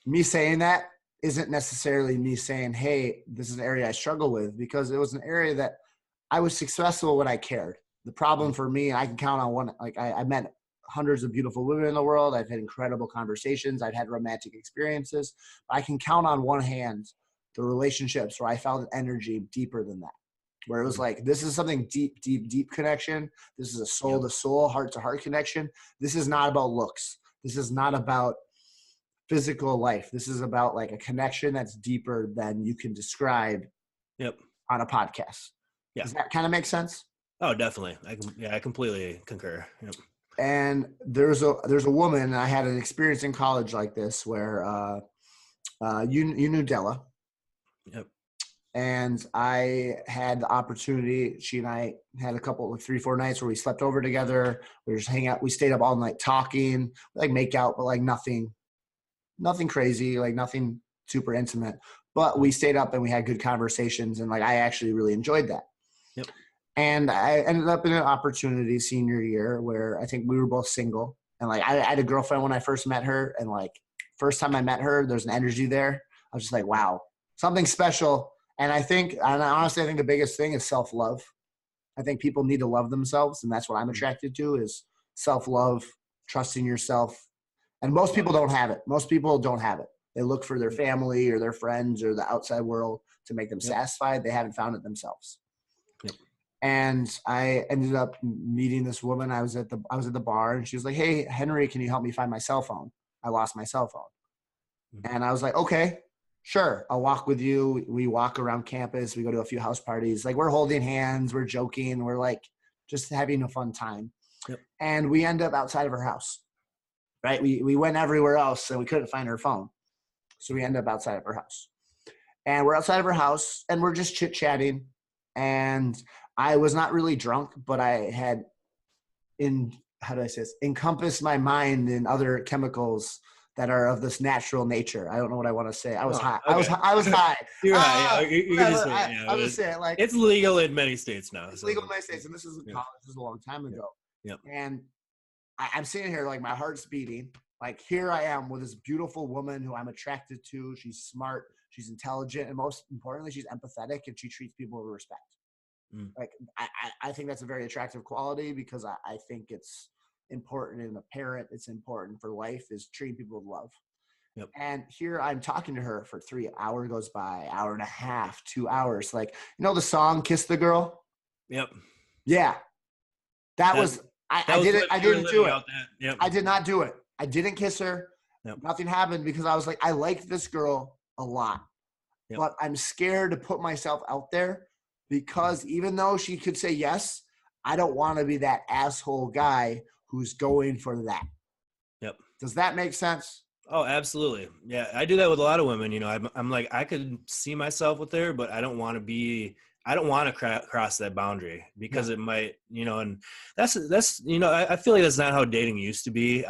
me saying that isn't necessarily me saying, hey, this is an area I struggle with, because it was an area that I was successful when I cared. The problem for me, I can count on one, like I met hundreds of beautiful women in the world. I've had incredible conversations. I've had romantic experiences. I can count on one hand the relationships where I felt an energy deeper than that, where it was like, this is something deep, deep, deep connection. This is a soul to soul, heart to heart connection. This is not about looks. This is not about physical life. This is about like a connection that's deeper than you can describe on a podcast. Yeah. Does that kind of make sense? Oh, definitely. I completely concur. Yep. And there's a woman, I had an experience in college like this where you knew Della. Yep. And I had the opportunity, she and I had a couple of 3-4 nights where we slept over together. We were just hanging out. We stayed up all night talking, like make out, but like nothing crazy, like nothing super intimate. But we stayed up and we had good conversations, and like I actually really enjoyed that. Yep. And I ended up in an opportunity senior year where I think we were both single. And like I had a girlfriend when I first met her, and like first time I met her, there's an energy there. I was just like, wow, something special. And honestly, I think the biggest thing is self-love. I think people need to love themselves, and that's what I'm attracted to, is self-love, trusting yourself. And most people don't have it. Most people don't have it. They look for their family or their friends or the outside world to make them satisfied. They haven't found it themselves. Yep. And I ended up meeting this woman. I was at the bar, and she was like, hey, Henry, can you help me find my cell phone? I lost my cell phone. Mm-hmm. And I was like, okay, sure. I'll walk with you. We walk around campus. We go to a few house parties. Like we're holding hands. We're joking. We're like just having a fun time. Yep. And we end up outside of her house. Right. We went everywhere else and we couldn't find her phone. So we end up outside of her house, and we're outside of her house and we're just chit chatting. And I was not really drunk, but I had encompassed my mind in other chemicals that are of this natural nature. I don't know what I want to say. I was high. Okay. I was high. You're high. Yeah. I was just saying, like, it's legal in many states now. It's legal in many states, and this is college. This is a long time ago. Yep. And I'm sitting here, like my heart's beating. Like here I am with this beautiful woman who I'm attracted to. She's smart, she's intelligent, and most importantly, she's empathetic, and she treats people with respect. Like I think that's a very attractive quality, because I think it's important in a parent. It's important for life, is treating people with love. Yep. And here I'm talking to her for 3 hours goes by, hour and a half, 2 hours. Like, the song "Kiss the Girl." Yep. Yeah, I didn't do it. Yep. I did not do it. I didn't kiss her. Yep. Nothing happened, because I was like, I like this girl a lot, but I'm scared to put myself out there, because even though she could say yes, I don't want to be that asshole guy who's going for that. Yep. Does that make sense? Oh, absolutely. Yeah, I do that with a lot of women. I'm like, I could see myself with her, but I don't want to cross that boundary, because it might, and that's, I feel like that's not how dating used to be.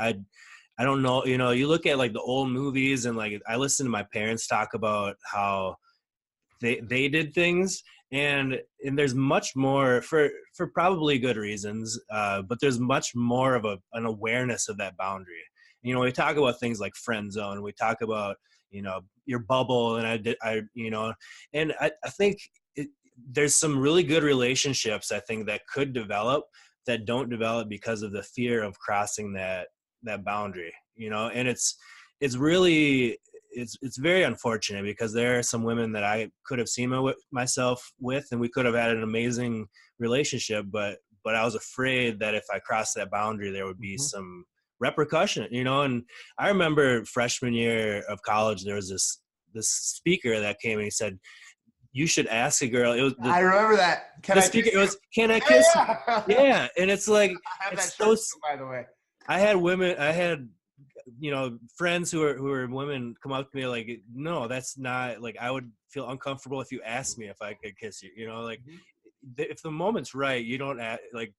I don't know, you look at like the old movies, and like I listen to my parents talk about how they did things, and there's much more for probably good reasons, but there's much more of an awareness of that boundary. You know, we talk about things like friend zone, we talk about, you know, your bubble, and I you know, and I think there's some really good relationships, I think, that could develop that don't develop because of the fear of crossing that boundary, you know. And it's really, it's very unfortunate, because there are some women that I could have seen myself with, and we could have had an amazing relationship, but I was afraid that if I crossed that boundary, there would be some repercussion, you know. And I remember freshman year of college, there was this speaker that came and he said, you should ask a girl. It was I remember that. Can I kiss you? Yeah. And it's like, I have it's that so, shirt too, by the way. I had, you know, friends who were women come up to me like, no, that's not, like, I would feel uncomfortable if you asked me if I could kiss you, you know, like if the moment's right, you don't like,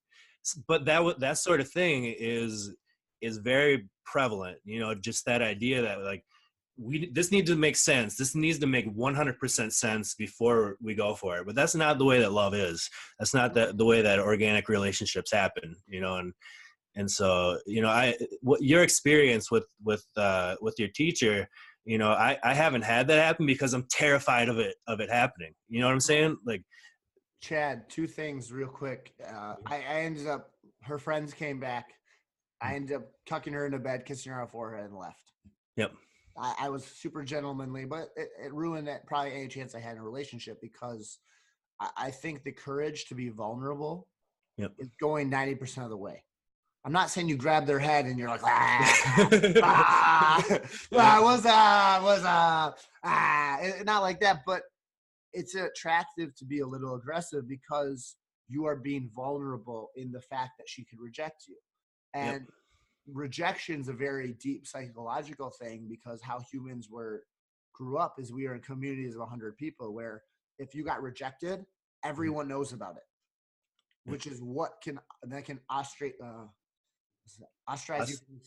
but that sort of thing is very prevalent, you know, just that idea that, like, this needs to make sense. This needs to make 100% sense before we go for it. But that's not the way that love is. That's not the way that organic relationships happen, you know. And so, you know, what your experience with your teacher, you know, I haven't had that happen because I'm terrified of it happening. You know what I'm saying? Like, Chad, two things real quick. I ended up, her friends came back. I ended up tucking her into bed, kissing her on the forehead, and left. Yep. I was super gentlemanly, but it ruined probably any chance I had in a relationship, because I think the courage to be vulnerable is going 90% of the way. I'm not saying you grab their head and you're like, what's up? Not like that, but it's attractive to be a little aggressive, because you are being vulnerable in the fact that she could reject you. And rejection's a very deep psychological thing, because how humans grew up is we are in communities of 100 people, where if you got rejected, everyone knows about it, which is what can ostracize you from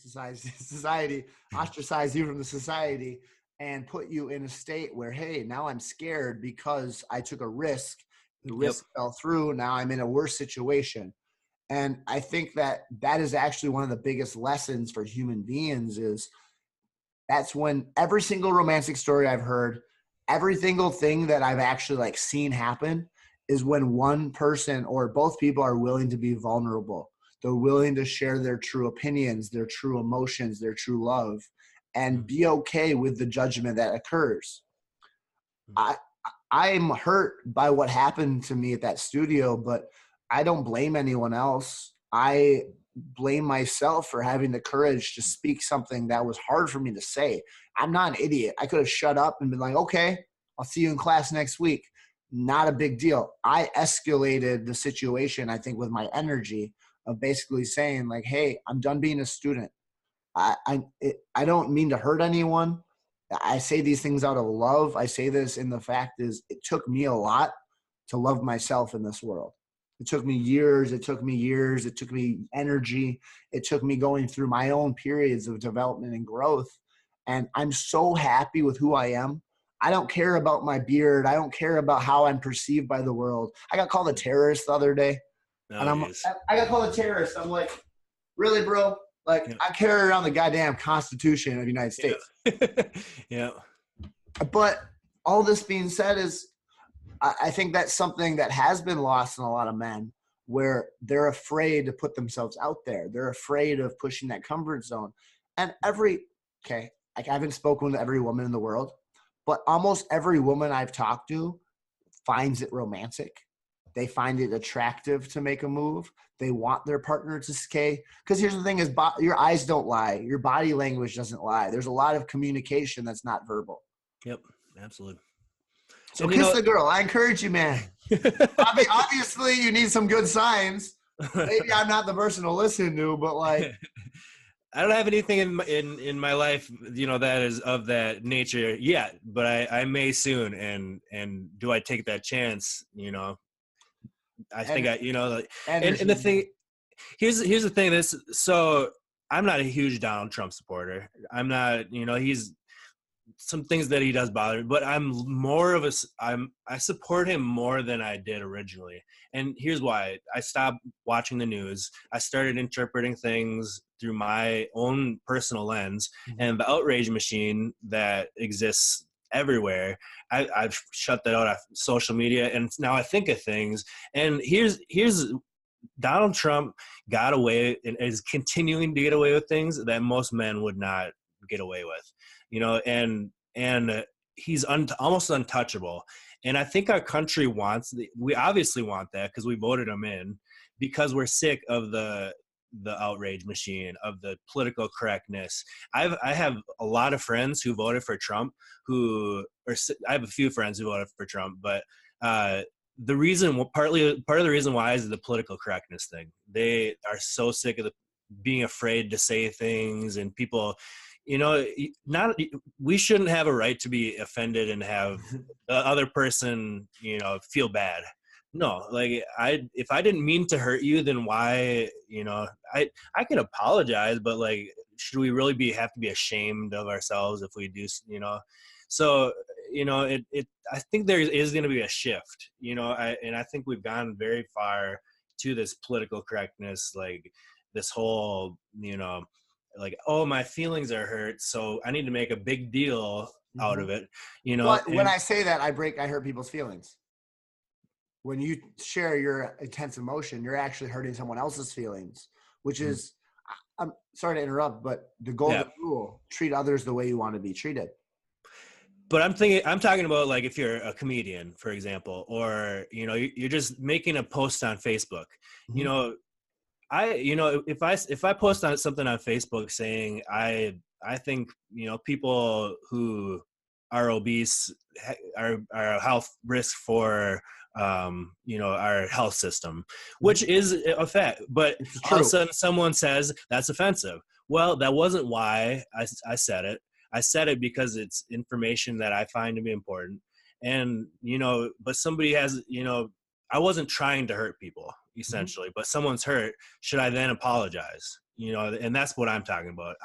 society, ostracize you from the society, and put you in a state where, hey, now I'm scared because I took a risk. The risk fell through. Now I'm in a worse situation. And I think that is actually one of the biggest lessons for human beings, is that's when every single romantic story I've heard, every single thing that I've actually like seen happen, is when one person or both people are willing to be vulnerable. They're willing to share their true opinions, their true emotions, their true love, and be okay with the judgment that occurs. I'm hurt by what happened to me at that studio, but I don't blame anyone else. I blame myself for having the courage to speak something that was hard for me to say. I'm not an idiot. I could have shut up and been like, okay, I'll see you in class next week. Not a big deal. I escalated the situation, I think, with my energy of basically saying like, hey, I'm done being a student. I don't mean to hurt anyone. I say these things out of love. I say this in the fact is it took me a lot to love myself in this world. It took me years. It took me energy. It took me going through my own periods of development and growth. And I'm so happy with who I am. I don't care about my beard. I don't care about how I'm perceived by the world. I got called a terrorist the other day. And I got called a terrorist. I'm like, really, bro? Like, I carry around the goddamn Constitution of the United States. Yeah. But all this being said is, I think that's something that has been lost in a lot of men, where they're afraid to put themselves out there. They're afraid of pushing that comfort zone. And I haven't spoken to every woman in the world, but almost every woman I've talked to finds it romantic. They find it attractive to make a move. They want their partner to stay. Because here's the thing is, your eyes don't lie. Your body language doesn't lie. There's a lot of communication that's not verbal. Yep, absolutely. So kiss the girl. I encourage you, man. Obviously, you need some good signs. Maybe I'm not the person to listen to, but like, I don't have anything in my life, you know, that is of that nature yet. But I may soon. And do I take that chance? You know, I think and the thing. Here's the thing. So I'm not a huge Donald Trump supporter. I'm not. You know, some things that he does bother me, but I'm more of I support him more than I did originally. And here's why. I stopped watching the news. I started interpreting things through my own personal lens, and the outrage machine that exists everywhere, I've shut that out of social media, and now I think of things. And here's Donald Trump got away and is continuing to get away with things that most men would not get away with, and he's almost untouchable. And I think our country we obviously want that because we voted him in, because we're sick of the outrage machine, of the political correctnness. I have a lot of friends who voted for Trump I have a few friends who voted for Trump, but part of the reason why is the political correctness thing. They are so sick of being afraid to say things, and people, we shouldn't have a right to be offended and have the other person, feel bad. No, like if I didn't mean to hurt you, then why, I can apologize, but like, should we really have to be ashamed of ourselves if we do, So, I think there is going to be a shift, and I think we've gone very far to this political correctness, like this whole, like, oh, my feelings are hurt, so I need to make a big deal out of it, But when I say that, I hurt people's feelings. When you share your intense emotion, you're actually hurting someone else's feelings, which is, I'm sorry to interrupt, but the golden rule: treat others the way you want to be treated. But I'm talking about, like, if you're a comedian, for example, or, you're just making a post on Facebook, if I post on something on Facebook saying, I think, people who are obese are a health risk for, our health system, which is a fact, but all of a sudden someone says that's offensive. Well, that wasn't why I said it. I said it because it's information that I find to be important. And, but somebody has, I wasn't trying to hurt people, essentially, but someone's hurt. Should I then apologize? And that's what I'm talking about.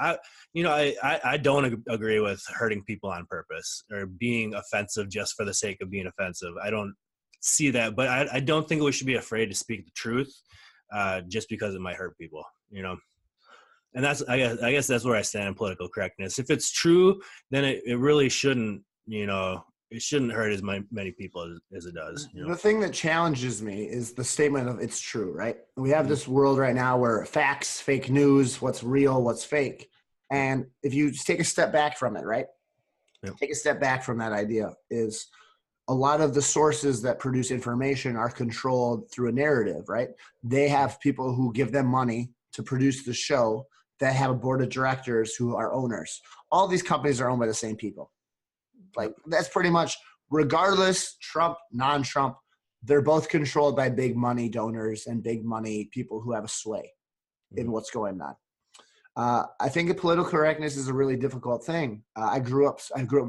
I don't agree with hurting people on purpose or being offensive just for the sake of being offensive. I don't see that, but I don't think we should be afraid to speak the truth just because it might hurt people, And that's, I guess that's where I stand in political correctness. If it's true, then it really shouldn't, it shouldn't hurt as many people as it does. The thing that challenges me is the statement of it's true, right? We have this world right now where facts, fake news, what's real, what's fake. And if you take a step back from it, right? Yep. Take a step back from that idea is a lot of the sources that produce information are controlled through a narrative, right? They have people who give them money to produce the show that have a board of directors who are owners. All these companies are owned by the same people. Like, that's pretty much, regardless, Trump, non-Trump, they're both controlled by big money donors and big money people who have a sway in what's going on. I think political correctness is a really difficult thing. I grew up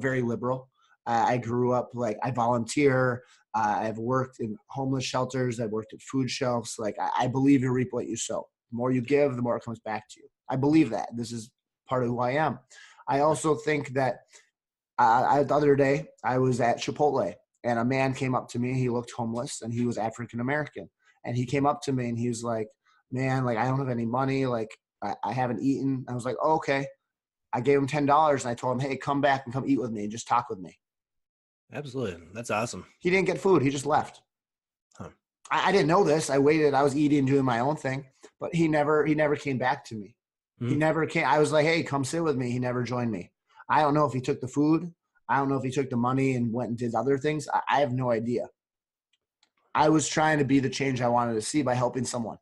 very liberal. I grew up, like, I volunteer. I've worked in homeless shelters. I've worked at food shelves. Like, I believe you reap what you sow. The more you give, the more it comes back to you. I believe that. This is part of who I am. I also think that the other day I was at Chipotle and a man came up to me. He looked homeless and he was African-American. And he came up to me and he was like, man, like, I don't have any money. Like, I haven't eaten. I was like, oh, okay. I gave him $10 and I told him, hey, come back and come eat with me and just talk with me. Absolutely. That's awesome. He didn't get food. He just left. Huh. I didn't know this. I waited. I was eating, doing my own thing, but he never came back to me. He never came. I was like, hey, come sit with me. He never joined me. I don't know if he took the food. I don't know if he took the money and went and did other things. I have no idea. I was trying to be the change I wanted to see by helping someone.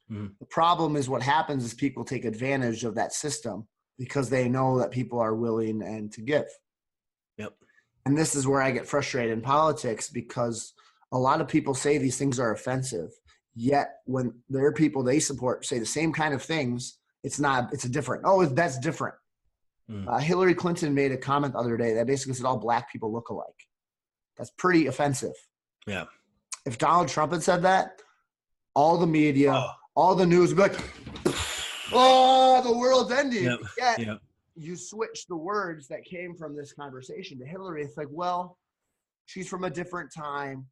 The problem is what happens is people take advantage of that system because they know that people are willing and to give. Yep. And this is where I get frustrated in politics because a lot of people say these things are offensive. Yet when there are people they support say the same kind of things, it's a different. Oh, that's different. Hillary Clinton made a comment the other day that basically said all black people look alike. That's pretty offensive. Yeah. If Donald Trump had said that, all the media, all the news would be like, oh, the world's ending. Yep. Yet, you switch the words that came from this conversation to Hillary. It's like, well, she's from a different time.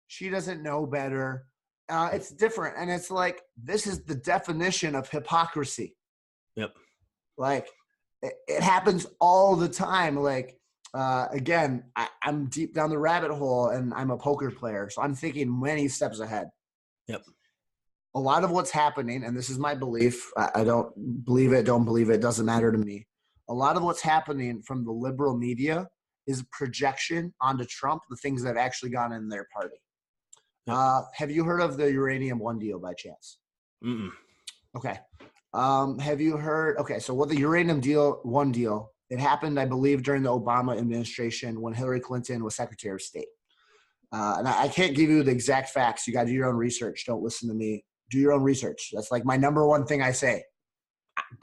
She doesn't know better. It's different. And it's like, this is the definition of hypocrisy. Yep. Like, it happens all the time. Like, again, I'm deep down the rabbit hole and I'm a poker player. So I'm thinking many steps ahead. Yep. A lot of what's happening, and this is my belief, I don't believe it, don't believe it, doesn't matter to me. A lot of what's happening from the liberal media is a projection onto Trump, the things that have actually gone in their party. Yep. Have you heard of the Uranium One deal by chance? Mm-mm. Okay. Have you heard? Okay, so what the Uranium One deal, it happened, I believe, during the Obama administration when Hillary Clinton was Secretary of State. And I can't give you the exact facts. You got to do your own research. Don't listen to me. Do your own research. That's like my number one thing I say.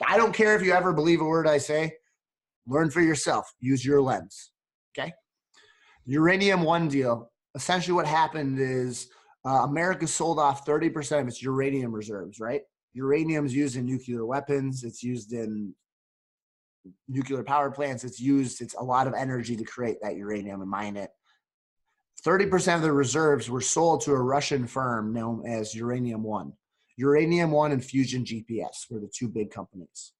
I don't care if you ever believe a word I say. Learn for yourself. Use your lens. Okay? Uranium One deal. Essentially what happened is America sold off 30% of its uranium reserves, right? Uranium is used in nuclear weapons. It's used in nuclear power plants. It's a lot of energy to create that uranium and mine it. 30% of the reserves were sold to a Russian firm known as Uranium One. Uranium One and Fusion GPS were the two big companies.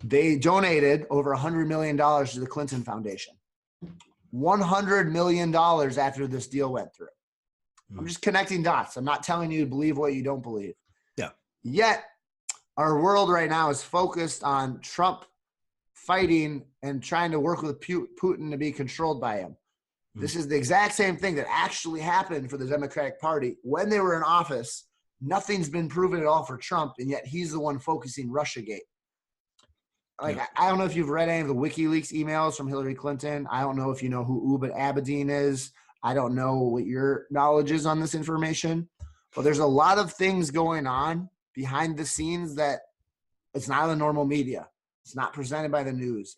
They donated over $100 million to the Clinton Foundation. $100 million after this deal went through. I'm just connecting dots. I'm not telling you to believe what you don't believe. Yeah. Yet, our world right now is focused on Trump fighting and trying to work with Putin to be controlled by him. This is the exact same thing that actually happened for the Democratic Party when they were in office. Nothing's been proven at all for Trump, and yet he's the one focusing Russiagate. Like, I don't know if you've read any of the WikiLeaks emails from Hillary Clinton. I don't know if you know who Ubud Abedin is. I don't know what your knowledge is on this information. But there's a lot of things going on behind the scenes that it's not in the normal media. It's not presented by the news.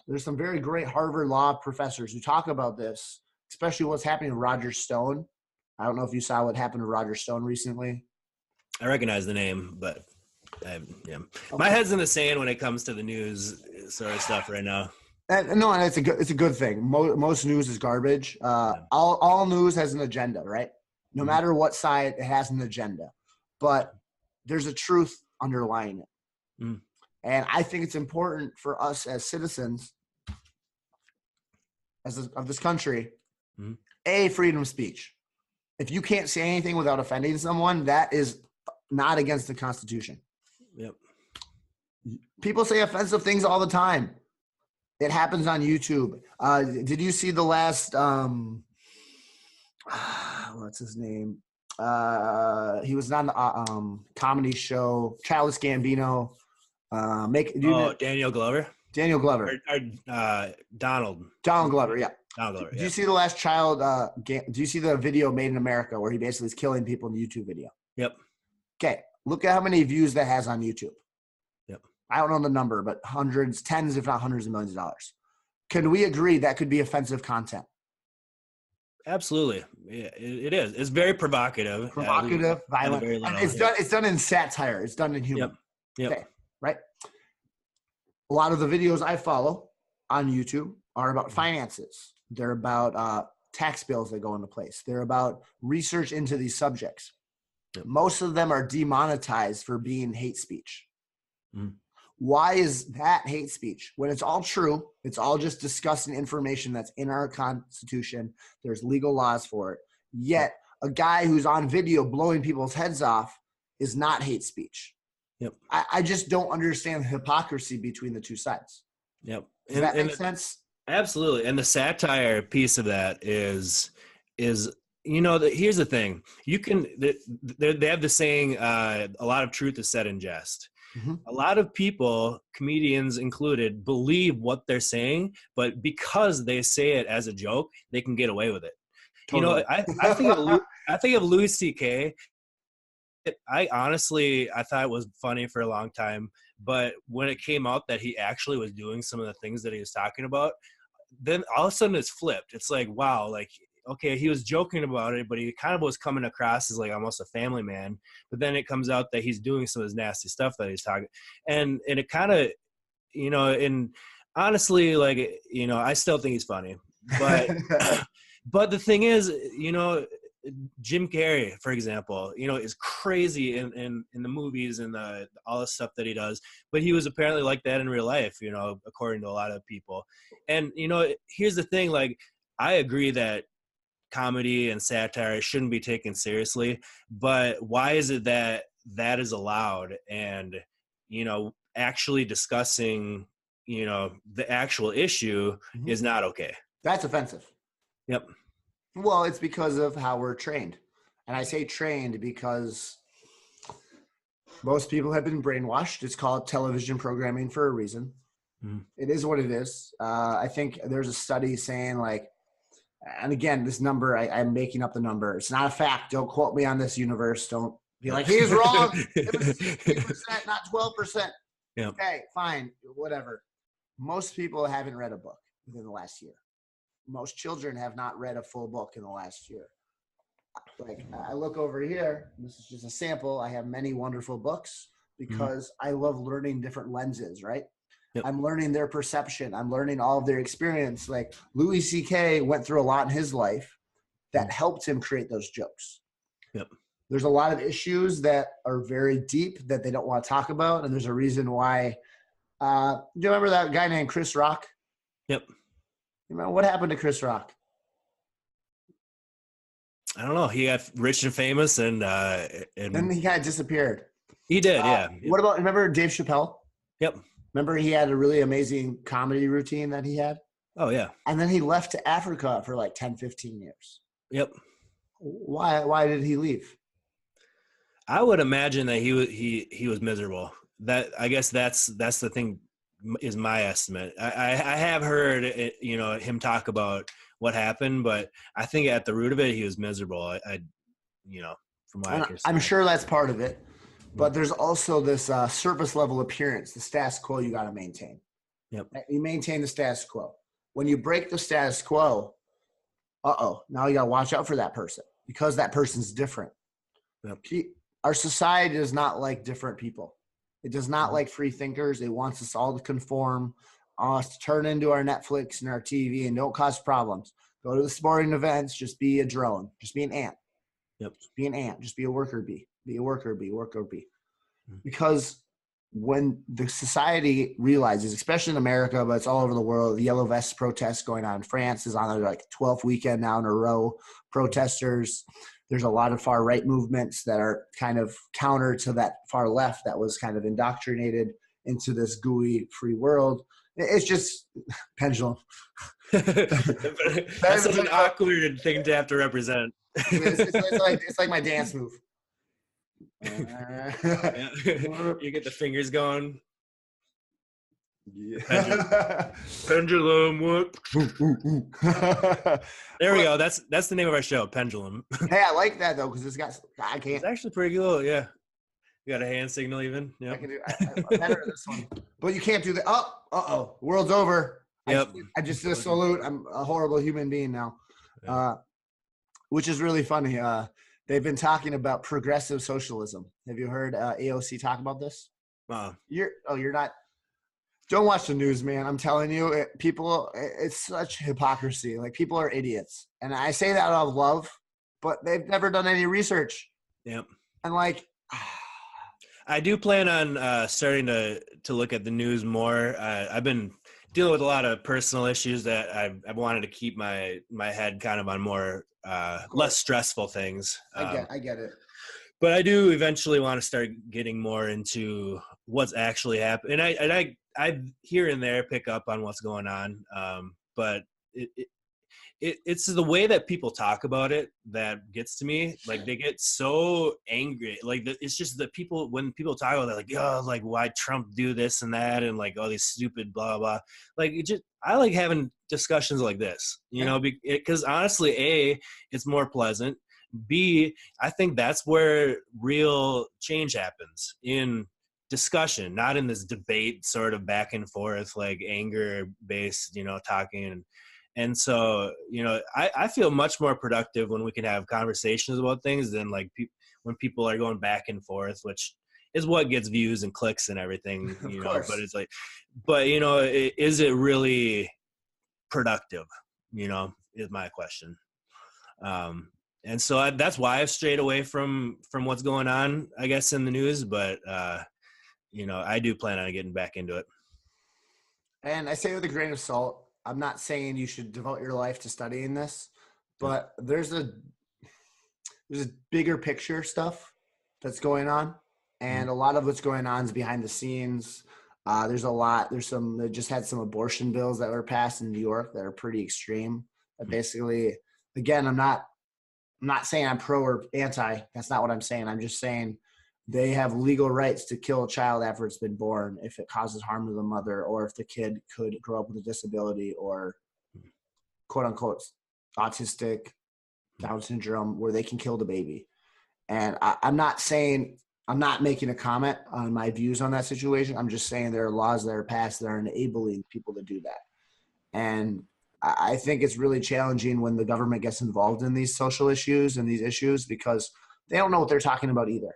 There's some very great Harvard law professors who talk about this, especially what's happening to Roger Stone. I don't know if you saw what happened to Roger Stone recently. I recognize the name, but my head's in the sand when it comes to the news sort of stuff right now. No, and it's a good thing. Most news is garbage. All news has an agenda, right? No matter what side, it has an agenda. But there's a truth underlying it. Mm. And I think it's important for us as citizens of this country, freedom of speech. If you can't say anything without offending someone, that is not against the Constitution. Yep. People say offensive things all the time. It happens on YouTube. Did you see the last, what's his name? He was on the comedy show, Childish Gambino. Daniel Glover? Daniel Glover. Donald Glover, yeah. Donald Glover, Do you see the last do you see the video Made in America where he basically is killing people in the YouTube video? Yep. Okay, look at how many views that has on YouTube. Yep. I don't know the number, but hundreds, tens, if not hundreds of millions of dollars. Can we agree that could be offensive content? Absolutely. Yeah, it is. It's very provocative. Violent. It's done in satire. It's done in humor. Yep. Okay, right? A lot of the videos I follow on YouTube are about finances. They're about tax bills that go into place. They're about research into these subjects. Yep. Most of them are demonetized for being hate speech. Mm. Why is that hate speech? When it's all true, it's all just discussing information that's in our Constitution. There's legal laws for it. Yet a guy who's on video blowing people's heads off is not hate speech. Yep. I just don't understand the hypocrisy between the two sides. Yep. Does that make sense? Absolutely. And the satire piece of that is here's the thing. They have the saying, a lot of truth is said in jest. Mm-hmm. A lot of people, comedians included, believe what they're saying, but because they say it as a joke, they can get away with it. Totally. I think of Louis C.K. I thought it was funny for a long time, but when it came out that he actually was doing some of the things that he was talking about, then all of a sudden it's flipped. It's like, wow, like, okay, he was joking about it, but he kind of was coming across as like almost a family man. But then it comes out that he's doing some of his nasty stuff that he's talking, and it kind of and honestly, like, I still think he's funny, but but the thing is, Jim Carrey, for example, is crazy in the movies and all the stuff that he does, but he was apparently like that in real life, according to a lot of people. And here's the thing, like, I agree that comedy and satire shouldn't be taken seriously, but why is it that is allowed, and actually discussing the actual issue is not okay? That's offensive. Yep. Well, it's because of how we're trained. And I say trained because most people have been brainwashed. It's called television programming for a reason. It is what it is. I think there's a study saying, like, and again, this number, I'm making up the number. It's not a fact. Don't quote me on this, universe. Don't be like, he's wrong. It was 16%, not 12%. Yeah. Okay, fine, whatever. Most people haven't read a book within the last year. Most children have not read a full book in the last year. Like, I look over here, this is just a sample. I have many wonderful books because I love learning different lenses, right? Yep. I'm learning their perception. I'm learning all of their experience. Like, Louis C.K. went through a lot in his life that helped him create those jokes. Yep. There's a lot of issues that are very deep that they don't want to talk about. And there's a reason why. Do you remember that guy named Chris Rock? Yep. You remember what happened to Chris Rock? I don't know. He got rich and famous, and then he kind of disappeared. He did, yeah. What about, remember Dave Chappelle? Yep. Remember he had a really amazing comedy routine that he had? Oh, yeah. And then he left to Africa for like 10, 15 years. Yep. Why did he leave? I would imagine that he was miserable. That, I guess that's the thing, is my estimate. I have heard him talk about what happened, but I think at the root of it, he was miserable. From what I understand. I'm sure that's part of it, but there's also this surface level appearance, the status quo you got to maintain. Yep. You maintain the status quo. When you break the status quo, now you got to watch out for that person because that person's different. Yep. Our society does not like different people. It does not like free thinkers. It wants us all to conform, us to turn into our Netflix and our TV and don't cause problems. Go to the sporting events, just be a drone. Just be an ant. Yep. Just be an ant. Just be a worker bee. Be a worker bee, worker bee. Because when the society realizes, especially in America, but it's all over the world, the Yellow Vest protests going on. France is on their like 12th weekend now in a row. Protesters. There's a lot of far right movements that are kind of counter to that far left that was kind of indoctrinated into this gooey free world. It's just pendulum. That's such an awkward thing to have to represent. It's like my dance move. Yeah. You get the fingers going. Yeah. Pendulum. What? There we go. That's the name of our show, Pendulum. Hey, I like that though because I can't. It's actually pretty cool. Yeah, you got a hand signal even. Yeah, I can do. I'm better at this one, but you can't do that. Oh, world's over. Yep. I just did a salute. I'm a horrible human being now, which is really funny. They've been talking about progressive socialism. Have you heard AOC talk about this? You're not. Don't watch the news, man. I'm telling you, it's such hypocrisy. Like, people are idiots. And I say that out of love, but they've never done any research. Yep. And like, I do plan on starting to look at the news more. I've been dealing with a lot of personal issues that I've wanted to keep my head kind of on more less stressful things. I get it. But I do eventually want to start getting more into what's actually happening. And I here and there pick up on what's going on. But it's the way that people talk about it that gets to me. Like, they get so angry. Like, it's just that when people talk about it, like, oh, like, why Trump do this and that, and like all these stupid blah blah. Like, I like having discussions like this, because honestly, A, it's more pleasant. B, I think that's where real change happens, in discussion, not in this debate sort of back and forth, like anger based, talking. And so, I feel much more productive when we can have conversations about things than like when people are going back and forth, which, is what gets views and clicks and everything, Of you know, but course. it's like, but you know, is it really productive, you know, is my question. And so that's why I've strayed away from what's going on, I guess, in the news, but you know, I do plan on getting back into it. And I say with a grain of salt, I'm not saying you should devote your life to studying this, Yep. but there's a bigger picture stuff that's going on, Mhm. and a lot of what's going on is behind the scenes. They just had some abortion bills that were passed in New York that are pretty extreme. That basically, again, I'm not saying I'm pro or anti. That's not what I'm saying. I'm just saying they have legal rights to kill a child after it's been born if it causes harm to the mother, or if the kid could grow up with a disability or quote unquote autistic, Down syndrome, where they can kill the baby. And I'm not saying, I'm not making a comment on my views on that situation. I'm just saying there are laws that are passed that are enabling people to do that. And I think it's really challenging when the government gets involved in these social issues and these issues because they don't know what they're talking about either.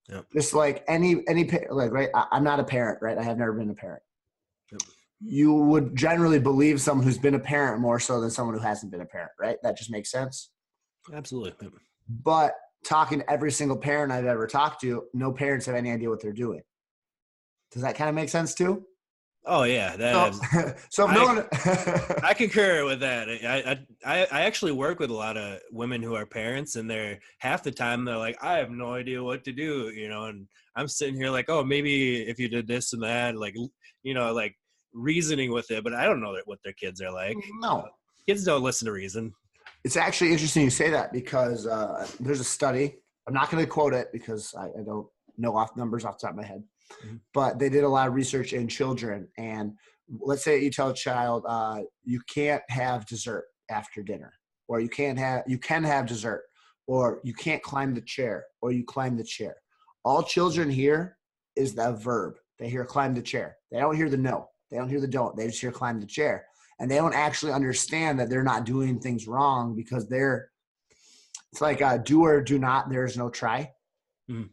Yep. Just like like, right. I'm not a parent, right? I have never been a parent. Yep. You would generally believe someone who's been a parent more so than someone who hasn't been a parent, right? That just makes sense. Absolutely. Yep. But talking to every single parent I've ever talked to, no parents have any idea what they're doing. Does that kind of make sense too? Oh yeah, So, so if no one, I concur with that. I actually work with a lot of women who are parents, and they're half the time they're like, I have no idea what to do, you know, and I'm sitting here like, oh, maybe if you did this and that, like, you know, like reasoning with it, but I don't know what their kids are like. no, Kids don't listen to reason. it's actually interesting you say that because there's a study. I'm not going to quote it because I don't know off numbers off the top of my head, Mm-hmm. but they did a lot of research in children. And let's say you tell a child you can't have dessert after dinner, or you can have dessert, or you can't climb the chair, or you climb the chair. All children hear is the verb. They hear climb the chair. They don't hear the no. They don't hear the don't. They just hear climb the chair. And they don't actually understand that they're not doing things wrong because it's like do or do not, there's no try. Mm-hmm.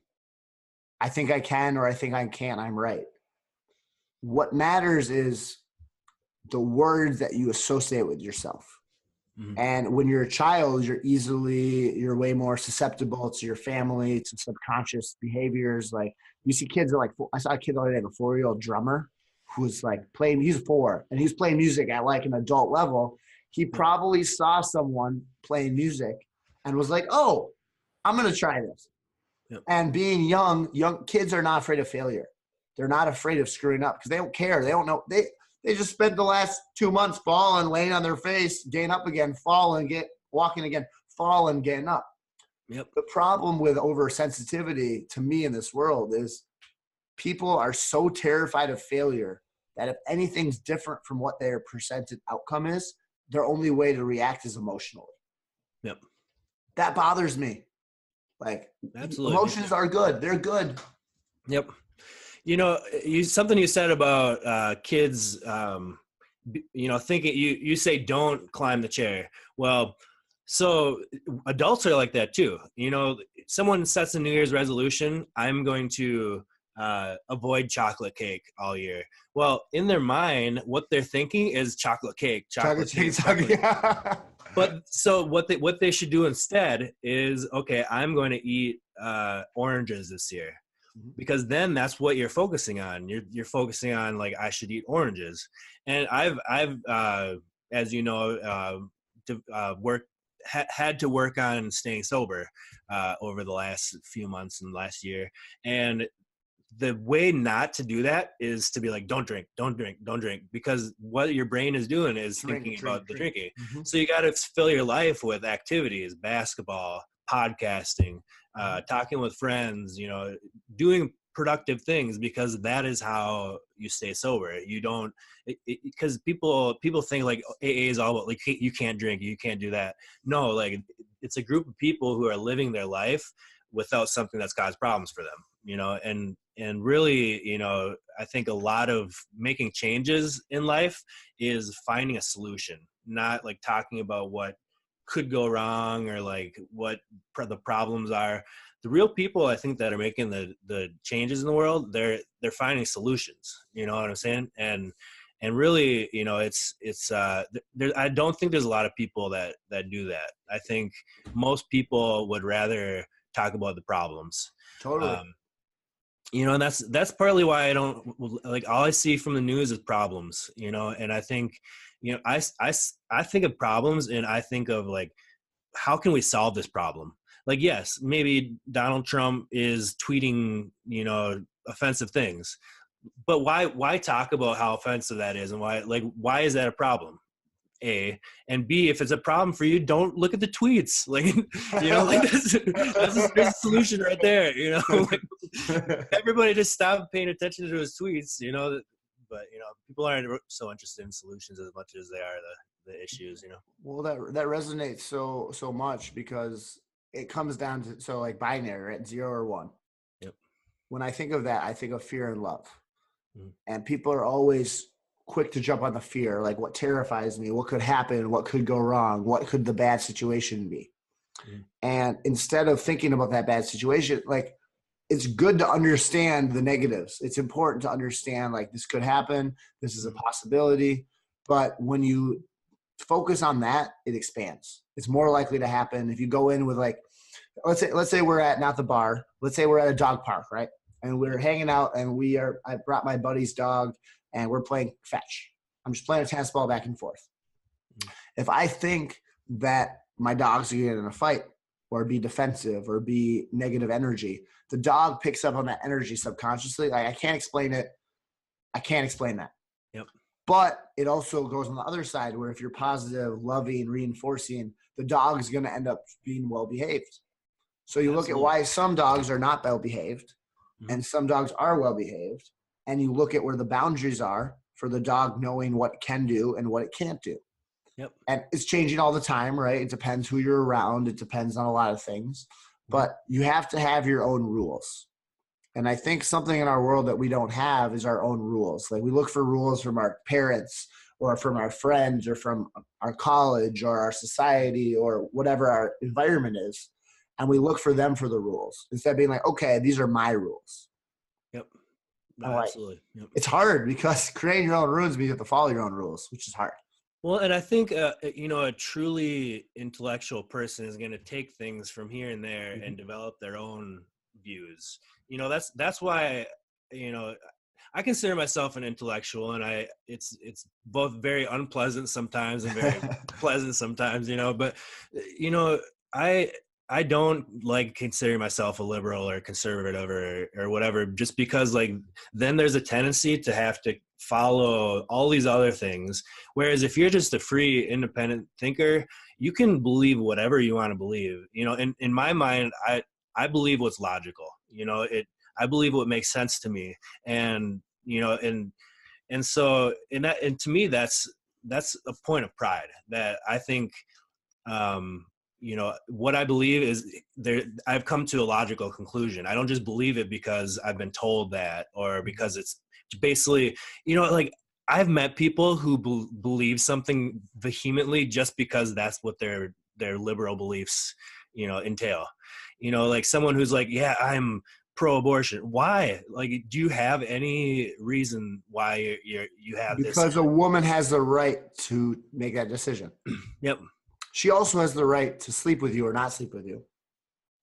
I think I can, or I think I can't, I'm right. What matters is the words that you associate with yourself. Mm-hmm. And when you're a child, you're way more susceptible to your family, to subconscious behaviors. Like you see kids I saw a kid the other day, a 4-year-old drummer who was like he's 4 and he's playing music at like an adult level. He probably saw someone playing music and was like, oh, I'm going to try this. Yep. And being young kids are not afraid of failure. They're not afraid of screwing up because they don't care. They don't know. They just spent the last 2 months falling, laying on their face, getting up again, falling, walking again, falling, getting up. Yep. The problem with oversensitivity to me in this world is people are so terrified of failure that if anything's different from what their presented outcome is, their only way to react is emotionally. Yep. That bothers me. Like, absolutely, emotions are good. They're good. Yep. You know, something you said about kids, you know, thinking you say don't climb the chair. Well, so adults are like that too. You know, someone sets a New Year's resolution. I'm going to avoid chocolate cake all year. Well, in their mind, what they're thinking is chocolate cake. But so what they should do instead is, okay, I'm going to eat oranges this year. Because then that's what you're focusing on. You're focusing on like, I should eat oranges. And I've as you know, had to work on staying sober over the last few months and last year. And the way not to do that is to be like, don't drink, because what your brain is doing is thinking about the drinking. Mm-hmm. So you got to fill your life with activities, basketball, podcasting, talking with friends, you know, doing productive things, because that is how you stay sober. You don't, because people think like AA is all about like, you can't drink, you can't do that. No, like it's a group of people who are living their life without something that's caused problems for them, you know, and really, you know, I think a lot of making changes in life is finding a solution, not like talking about what could go wrong or like what the problems are. the real people I think that are making the changes in the world, they're finding solutions. You know what I'm saying? And really, you know, I don't think there's a lot of people that do that. I think most people would rather talk about the problems. Totally. You know, and that's partly why I don't like, all I see from the news is problems, you know, and I think, you know, I think of problems and I think of like, how can we solve this problem? Like, yes, maybe Donald Trump is tweeting, you know, offensive things, but why talk about how offensive that is and why is that a problem? A, and B, if it's a problem for you, don't look at the tweets. Like, you know, like there's a solution right there. You know, like, everybody just stop paying attention to his tweets. You know, but you know, people aren't so interested in solutions as much as they are the issues. You know. Well, that resonates so much because it comes down to, so like binary, right? 0 or 1. Yep. When I think of that, I think of fear and love. Mm-hmm. And people are always quick to jump on the fear, like what terrifies me, what could happen, what could go wrong, what could the bad situation be. Mm-hmm. And instead of thinking about that bad situation, like, it's good to understand the negatives. It's important to understand, like, this could happen, this is a possibility. But when you focus on that, it expands. It's more likely to happen if you go in with, like, let's say we're at, not the bar, let's say we're at a dog park, right? And we're hanging out and I brought my buddy's dog and we're playing fetch. I'm just playing a tennis ball back and forth. Mm-hmm. If I think that my dog's going to get in a fight or be defensive or be negative energy, the dog picks up on that energy subconsciously. Like, I can't explain it. I can't explain that. Yep. But it also goes on the other side where if you're positive, loving, reinforcing, the dog is going to end up being well-behaved. So you look at why some dogs are not well-behaved, mm-hmm. and some dogs are well-behaved. And you look at where the boundaries are for the dog knowing what it can do and what it can't do. Yep. And it's changing all the time, right? It depends who you're around. It depends on a lot of things. But you have to have your own rules. And I think something in our world that we don't have is our own rules. Like, we look for rules from our parents or from our friends or from our college or our society or whatever our environment is. And we look for them for the rules instead of being like, okay, these are my rules. Yep. No, absolutely. Yep. It's hard because creating your own rules means you have to follow your own rules, which is hard. Well, and I think, you know, a truly intellectual person is going to take things from here and there, mm-hmm. and develop their own views. You know, that's why, you know, I consider myself an intellectual, and it's both very unpleasant sometimes and very pleasant sometimes, you know, but, you know, I don't like considering myself a liberal or conservative or whatever, just because, like, then there's a tendency to have to follow all these other things. Whereas if you're just a free, independent thinker, you can believe whatever you want to believe. You know, in my mind, I believe what's logical. You know, I believe what makes sense to me, and you know, and so and to me that's a point of pride that I think. You know, what I believe is I've come to a logical conclusion. I don't just believe it because I've been told that, or because it's basically, you know, like, I've met people who believe something vehemently just because that's what their liberal beliefs, you know, entail. You know, like someone who's like, yeah, I'm pro-abortion. Why? Like, do you have any reason why you have this? Because a woman has the right to make that decision. Yep. She also has the right to sleep with you or not sleep with you.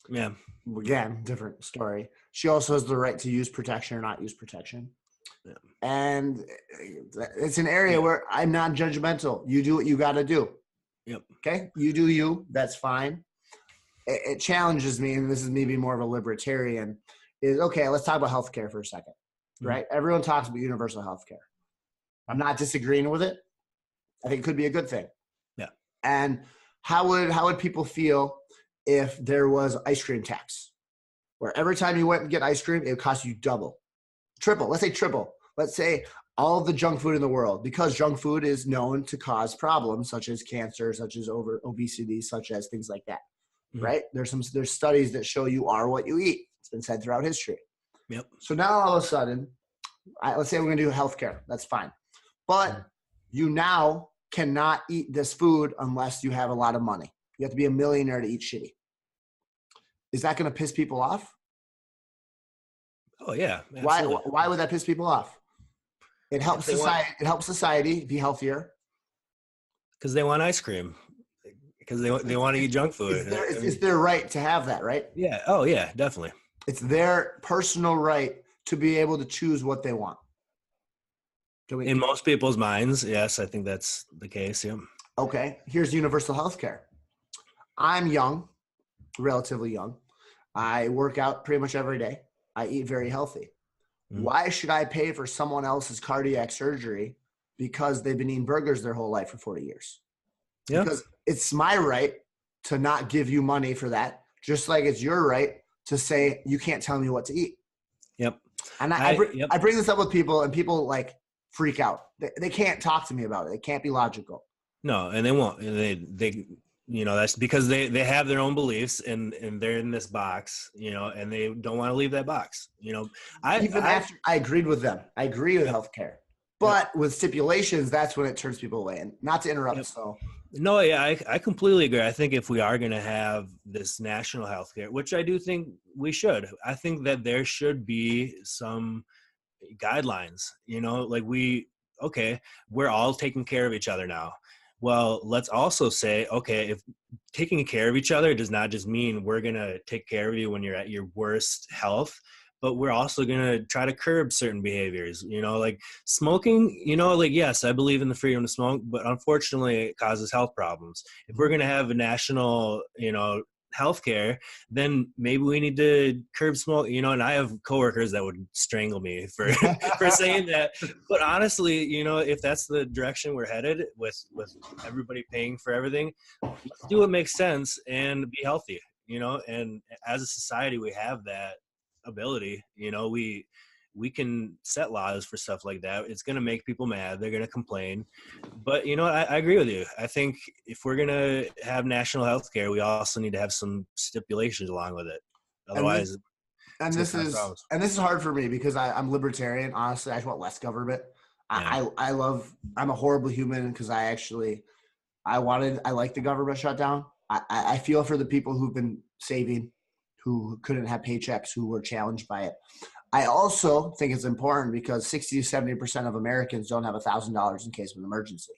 Yeah. Again, different story. She also has the right to use protection or not use protection. Yeah. And it's an area where I'm not judgmental. You do what you got to do. Yep. Okay? You do you. That's fine. It challenges me, and this is maybe more of a libertarian, is, okay, let's talk about healthcare for a second, right? Mm-hmm. Everyone talks about universal healthcare. I'm not disagreeing with it. I think it could be a good thing. Yeah. And how would people feel if there was ice cream tax, where every time you went and get ice cream, it would cost you double, triple, let's say triple. Let's say all of the junk food in the world, because junk food is known to cause problems such as cancer, such as obesity, such as things like that, mm-hmm. right? There's studies that show you are what you eat. It's been said throughout history. Yep. So now all of a sudden, let's say we're going to do healthcare. That's fine. But you now cannot eat this food unless you have a lot of money. You have to be a millionaire to eat shitty. Is that going to piss people off? Oh yeah, absolutely. Why would that piss people off? It helps society. It helps society be healthier. Because they want ice cream. Because they want to eat junk food. It's their right to have that, right? Yeah. Oh yeah, definitely. It's their personal right to be able to choose what they want. In most people's minds, yes, I think that's the case. Yeah. Okay. Here's universal health care. I'm young, relatively young. I work out pretty much every day. I eat very healthy. Why should I pay for someone else's cardiac surgery because they've been eating burgers their whole life for 40 years? Yeah. Because it's my right to not give you money for that, just like it's your right to say you can't tell me what to eat. Yep. And I bring this up with people, and people like freak out. They can't talk to me about it. They can't be logical. No, and they won't. They that's because they have their own beliefs, and they're in this box, and they don't want to leave that box. I agreed with them. I agree with healthcare, but with stipulations, that's when it turns people away. And not to interrupt. So no, yeah, I completely agree. I think if we are going to have this national healthcare, which I do think we should, I think that there should be some guidelines. Like we're all taking care of each other now. Well, let's also say, okay, if taking care of each other does not just mean we're going to take care of you when you're at your worst health, but we're also going to try to curb certain behaviors, like smoking, yes, I believe in the freedom to smoke, but unfortunately it causes health problems. If we're going to have a national, healthcare, then maybe we need to curb smoke, and I have coworkers that would strangle me for saying that. But honestly, if that's the direction we're headed with everybody paying for everything, let's do what makes sense and be healthy, and as a society, we have that ability, we can set laws for stuff like that. It's going to make people mad. They're going to complain. But, I agree with you. I think if we're going to have national health care, we also need to have some stipulations along with it. Otherwise, this is hard for me because I'm libertarian. Honestly, I just want less government. Yeah. I'm a horrible human because I like the government shutdown. I feel for the people who've been saving, who couldn't have paychecks, who were challenged by it. I also think it's important because 60 to 70% of Americans don't have $1,000 in case of an emergency.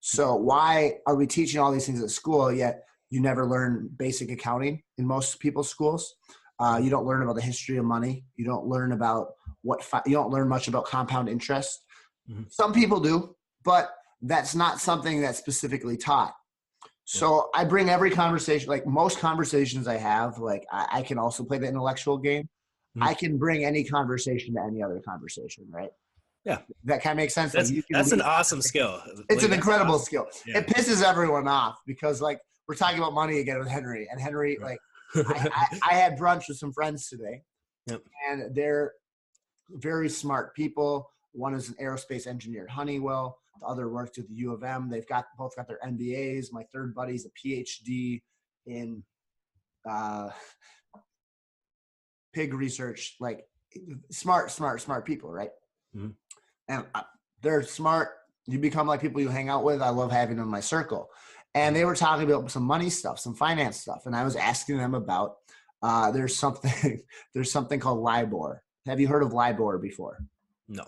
So why are we teaching all these things at school, yet you never learn basic accounting in most people's schools? You don't learn about the history of money. You don't learn about you don't learn much about compound interest. Mm-hmm. Some people do, but that's not something that's specifically taught. So I bring every conversation, like most conversations I have, like I can also play the intellectual game. Mm-hmm. I can bring any conversation to any other conversation, right? Yeah. That kind of makes sense. That's an awesome skill. It's an incredible skill. Yeah. It pisses everyone off because like we're talking about money again with Henry, and Henry, like I had brunch with some friends today, and they're very smart people. One is an aerospace engineer at Honeywell. The other worked at the U of M. They've both got their MBAs. My third buddy's a PhD in pig research. Like smart people, right? Mm-hmm. And they're smart. You become like people you hang out with. I love having them in my circle. And they were talking about some money stuff, some finance stuff. And I was asking them about there's something called LIBOR. Have you heard of LIBOR before? No.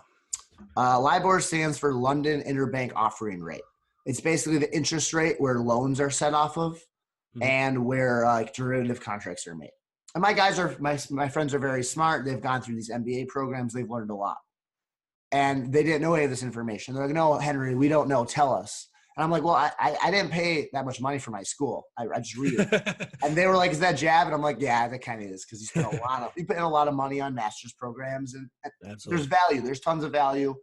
LIBOR stands for London Interbank Offering Rate. It's basically the interest rate where loans are set off of, mm-hmm. and where like derivative contracts are made. And my friends are very smart. They've gone through these MBA programs. They've learned a lot. And they didn't know any of this information. They're like, no, Henry, we don't know. Tell us. And I'm like, well, I didn't pay that much money for my school. I just read it. And they were like, is that jab? And I'm like, yeah, that kind of is, because you put in a lot of money on master's programs, and there's value. There's tons of value.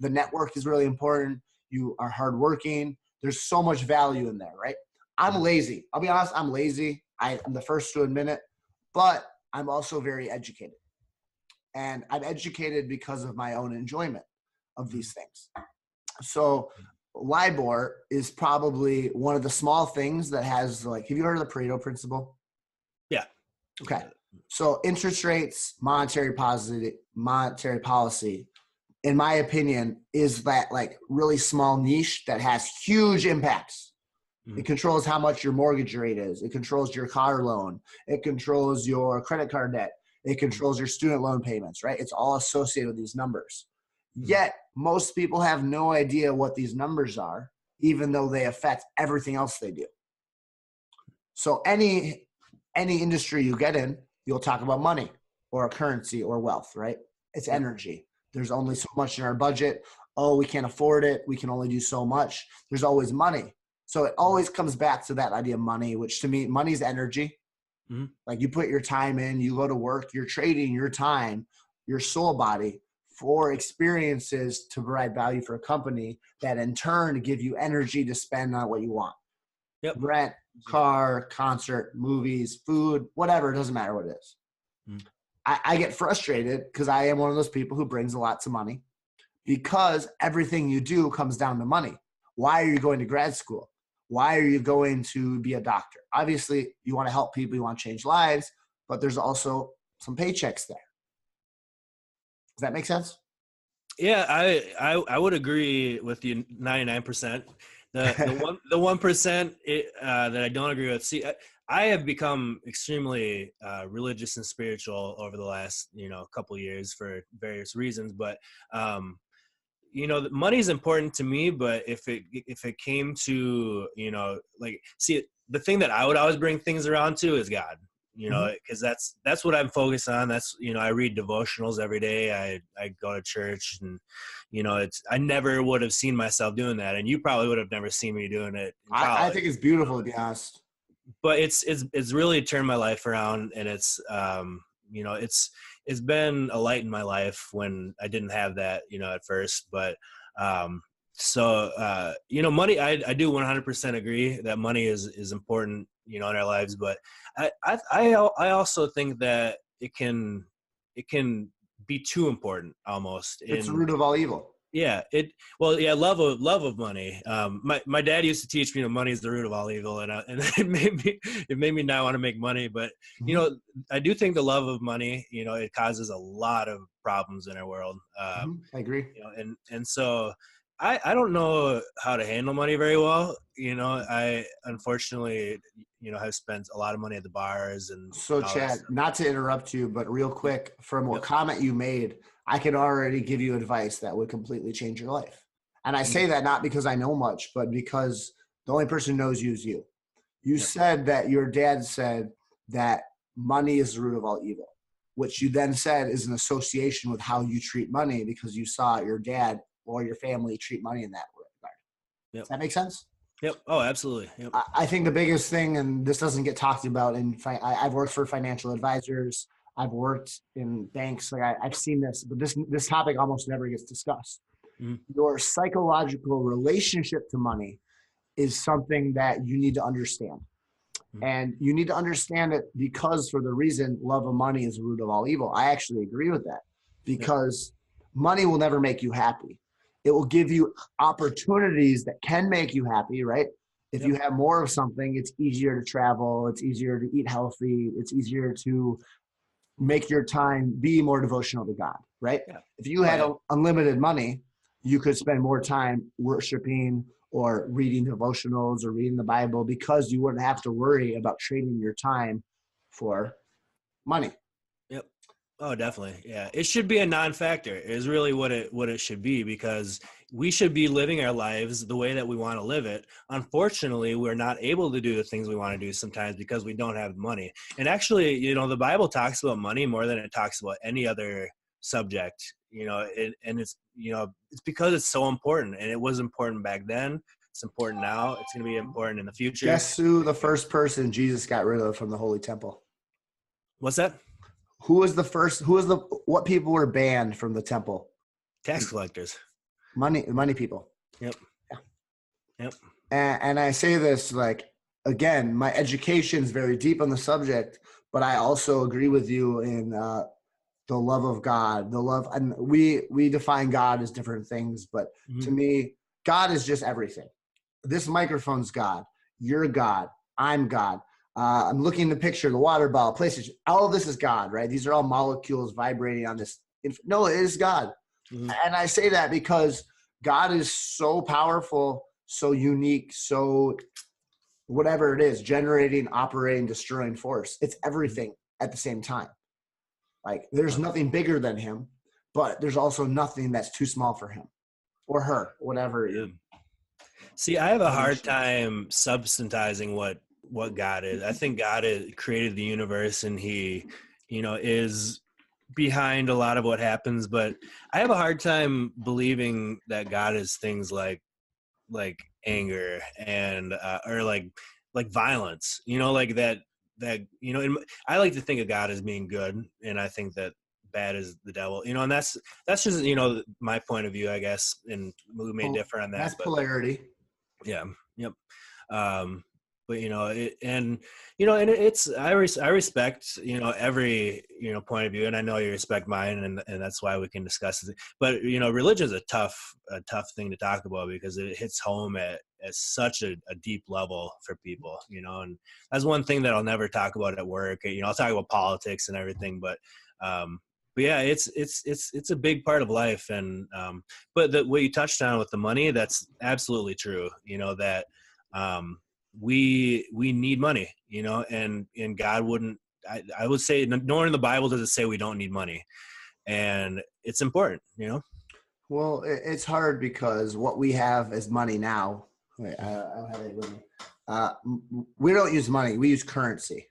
The network is really important. You are hardworking. There's so much value in there, right? I'm lazy. I'll be honest, I'm lazy. I'm the first to admit it, but I'm also very educated. And I'm educated because of my own enjoyment of these things. So LIBOR is probably one of the small things that has, like, have you heard of the Pareto principle? Yeah. Okay. So interest rates, monetary policy, in my opinion, is that like really small niche that has huge impacts. It controls how much your mortgage rate is. It controls your car loan. It controls your credit card debt. It controls your student loan payments, right? It's all associated with these numbers. Yet most people have no idea what these numbers are, even though they affect everything else they do. So any industry you get in, you'll talk about money or a currency or wealth, right? It's energy. There's only so much in our budget. Oh, we can't afford it. We can only do so much. There's always money. So it always comes back to that idea of money, which to me, money is energy. Like you put your time in, you go to work, you're trading your time, your soul body for experiences to provide value for a company that in turn give you energy to spend on what you want. Rent, car, concert, movies, food, whatever. It doesn't matter what it is. I get frustrated because I am one of those people who brings lots of money because everything you do comes down to money. Why are you going to grad school? Why are you going to be a doctor? Obviously, you want to help people, you want to change lives, but there's also some paychecks there. Does that make sense? Yeah, I would agree with you 99%. The 1% that I don't agree with. See, I have become extremely religious and spiritual over the last couple of years for various reasons, but money is important to me. But if it came to see, the thing that I would always bring things around to is God. Because that's what I'm focused on. That's, I read devotionals every day. I go to church, and, I never would have seen myself doing that. And you probably would have never seen me doing it in college. I think it's beautiful, to be honest. But it's really turned my life around, and it's been a light in my life when I didn't have that, at first. But money, I do 100% agree that money is important, in our lives. But I also think that it can be too important almost. It's the root of all evil. Yeah. Love of money. My dad used to teach me, money is the root of all evil, and it made me not want to make money. But I do think the love of money, it causes a lot of problems in our world. I agree. And so I don't know how to handle money very well. I unfortunately, have spent a lot of money at the bars. And so Chad, not to interrupt you, but real quick, from what comment you made, I can already give you advice that would completely change your life. And I say that not because I know much, but because the only person who knows you is you. You said that your dad said that money is the root of all evil, which you then said is an association with how you treat money because you saw your dad or your family treat money in that regard. Does that make sense? Yep. Oh, absolutely. Yep. I think the biggest thing, and this doesn't get talked about, I've worked for financial advisors. I've worked in banks. Like I've seen this, but this topic almost never gets discussed. Your psychological relationship to money is something that you need to understand. And you need to understand it because for the reason love of money is the root of all evil. I actually agree with that because money will never make you happy. It will give you opportunities that can make you happy, right? If you have more of something, it's easier to travel. It's easier to eat healthy. It's easier to make your time be more devotional to God, right? If you had unlimited money, you could spend more time worshiping or reading devotionals or reading the Bible because you wouldn't have to worry about trading your time for money. Yep. Oh, definitely. Yeah. It should be a non-factor is really what it should be, because we should be living our lives the way that we want to live it. Unfortunately, we're not able to do the things we want to do sometimes because we don't have money. And actually, the Bible talks about money more than it talks about any other subject, and it's because it's so important, and it was important back then. It's important now. It's going to be important in the future. Guess who the first person Jesus got rid of from the Holy Temple? What's that? What people were banned from the temple? Tax collectors. Money people. Yep. Yeah. Yep. And I say this, again, my education is very deep on the subject, but I also agree with you in the love of God, and we define God as different things, but to me, God is just everything. This microphone's God. You're God. I'm God. I'm looking at the picture, the water bottle, PlayStation. All of this is God, right? These are all molecules vibrating on this. No, it is God. And I say that because God is so powerful, so unique, so whatever it is, generating, operating, destroying force. It's everything at the same time. Like there's nothing bigger than him, but there's also nothing that's too small for him or her, whatever. Yeah. See, I have a hard time substantizing what God is. I think God created the universe, and he, is behind a lot of what happens, but I have a hard time believing that God is things like anger and or like violence, like that I like to think of God as being good, and I think that bad is the devil, and that's just my point of view, I guess, and we may differ on that. That's polarity. Yeah. Yep. But it's I respect every point of view, and I know you respect mine, and that's why we can discuss it. But religion is a tough thing to talk about because it hits home at such a deep level for people, and that's one thing that I'll never talk about at work. I'll talk about politics and everything, but yeah, it's a big part of life, and but what you touched on with the money, that's absolutely true. That we need money, and God wouldn't. I would say nowhere in the Bible does it say we don't need money, and it's important. Well, it's hard because what we have is money now. Wait, I don't have it with me. We don't use money; we use currency.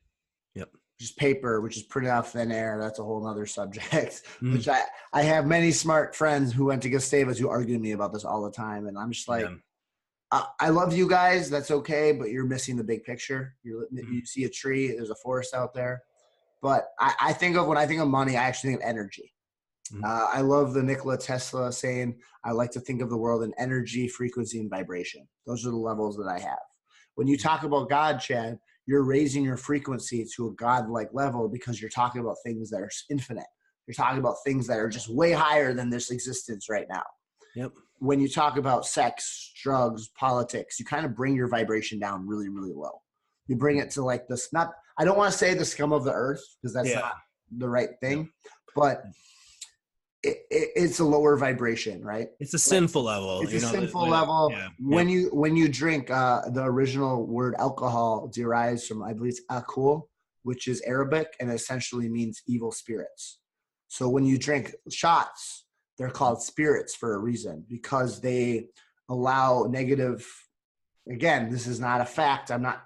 Yep. Just paper, which is printed out thin air. That's a whole other subject. Which I have many smart friends who went to Gustavus who argue with me about this all the time, and I'm just like, I love you guys. That's okay, but you're missing the big picture. You see a tree, there's a forest out there. But when I think of money, I actually think of energy. I love the Nikola Tesla saying, I like to think of the world in energy, frequency, and vibration. Those are the levels that I have. When you talk about God, Chad, you're raising your frequency to a God-like level because you're talking about things that are infinite. You're talking about things that are just way higher than this existence right now. Yep. When you talk about sex, drugs, politics, you kind of bring your vibration down really, really low. You bring it to like this, I don't want to say the scum of the earth because that's not the right thing, but it's a lower vibration, right? It's a sinful level. It's a sinful level. Yeah. When you drink, the original word alcohol derives from, I believe it's akul, which is Arabic and essentially means evil spirits. So when you drink shots, they're called spirits for a reason because they allow negative. Again, this is not a fact. The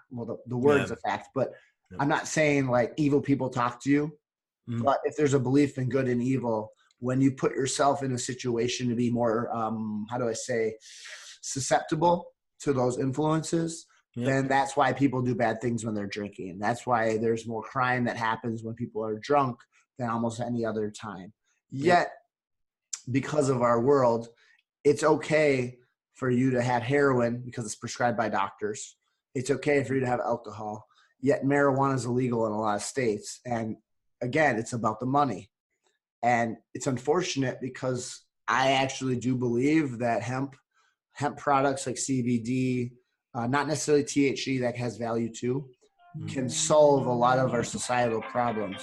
word's a fact, but I'm not saying like evil people talk to you. But if there's a belief in good and evil, when you put yourself in a situation to be more, susceptible to those influences, then that's why people do bad things when they're drinking. That's why there's more crime that happens when people are drunk than almost any other time. Yet, because of our world, it's okay for you to have heroin because it's prescribed by doctors. It's okay for you to have alcohol. Yet marijuana is illegal in a lot of states. And again, it's about the money. And it's unfortunate because I actually do believe that hemp products like CBD, not necessarily THC, that has value too, can solve a lot of our societal problems.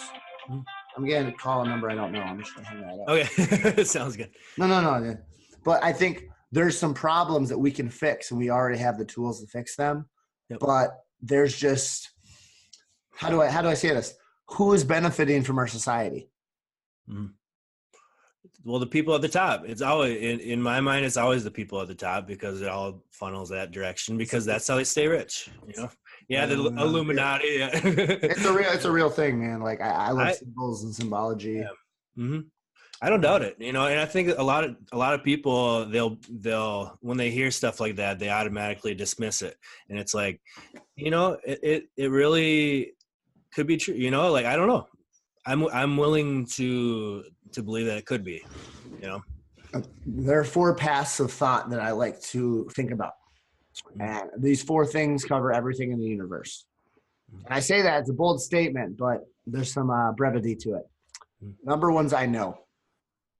I'm getting a call number I don't know. I'm just going to hang that up. Okay. Sounds good. No. But I think there's some problems that we can fix, and we already have the tools to fix them. Yep. But there's just, how do I say this? Who is benefiting from our society? Well, the people at the top. It's always, in my mind, it's always the people at the top because it all funnels that direction because that's how they stay rich, Yeah, the Illuminati. Yeah. It's a real thing, man. Like I love symbols and symbology. Yeah. I don't doubt it, and I think a lot of people they'll when they hear stuff like that, they automatically dismiss it, and it's like, it really could be true, like I don't know. I'm willing to believe that it could be, There are 4 paths of thought that I like to think about. And these 4 things cover everything in the universe. And I say that it's a bold statement, but there's some brevity to it. Number 1's I know.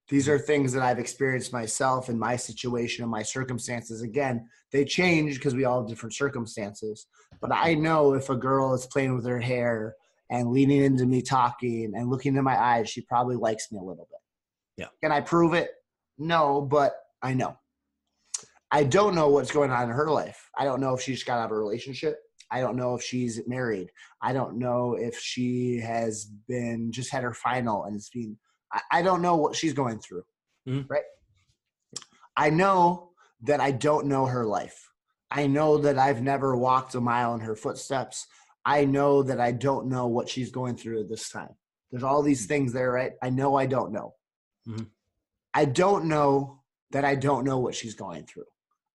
These are things that I've experienced myself in my situation and my circumstances. Again, they change because we all have different circumstances. But I know if a girl is playing with her hair and leaning into me talking and looking in my eyes, she probably likes me a little bit. Yeah. Can I prove it? No, but I know. I don't know what's going on in her life. I don't know if she just got out of a relationship. I don't know if she's married. I don't know if she has been just had her final and it's been. I don't know what she's going through. Mhm. Right. I know that I don't know her life. I know that I've never walked a mile in her footsteps. I know that I don't know what she's going through at this time. There's all these things there, right? I know I don't know. Mhm. I don't know that I don't know what she's going through.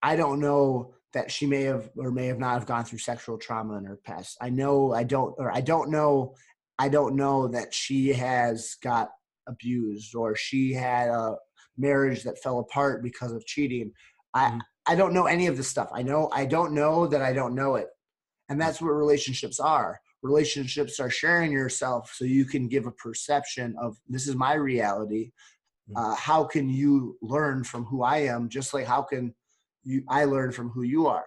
I don't know that she may have or may have not have gone through sexual trauma in her past. I know I don't, or I don't know that she has got abused or she had a marriage that fell apart because of cheating. I, Mhm. I don't know any of this stuff. I don't know that I don't know it. And that's what relationships are. Relationships are sharing yourself so you can give a perception of this is my reality. How can you learn from who I am? Just like how can I learn from who you are?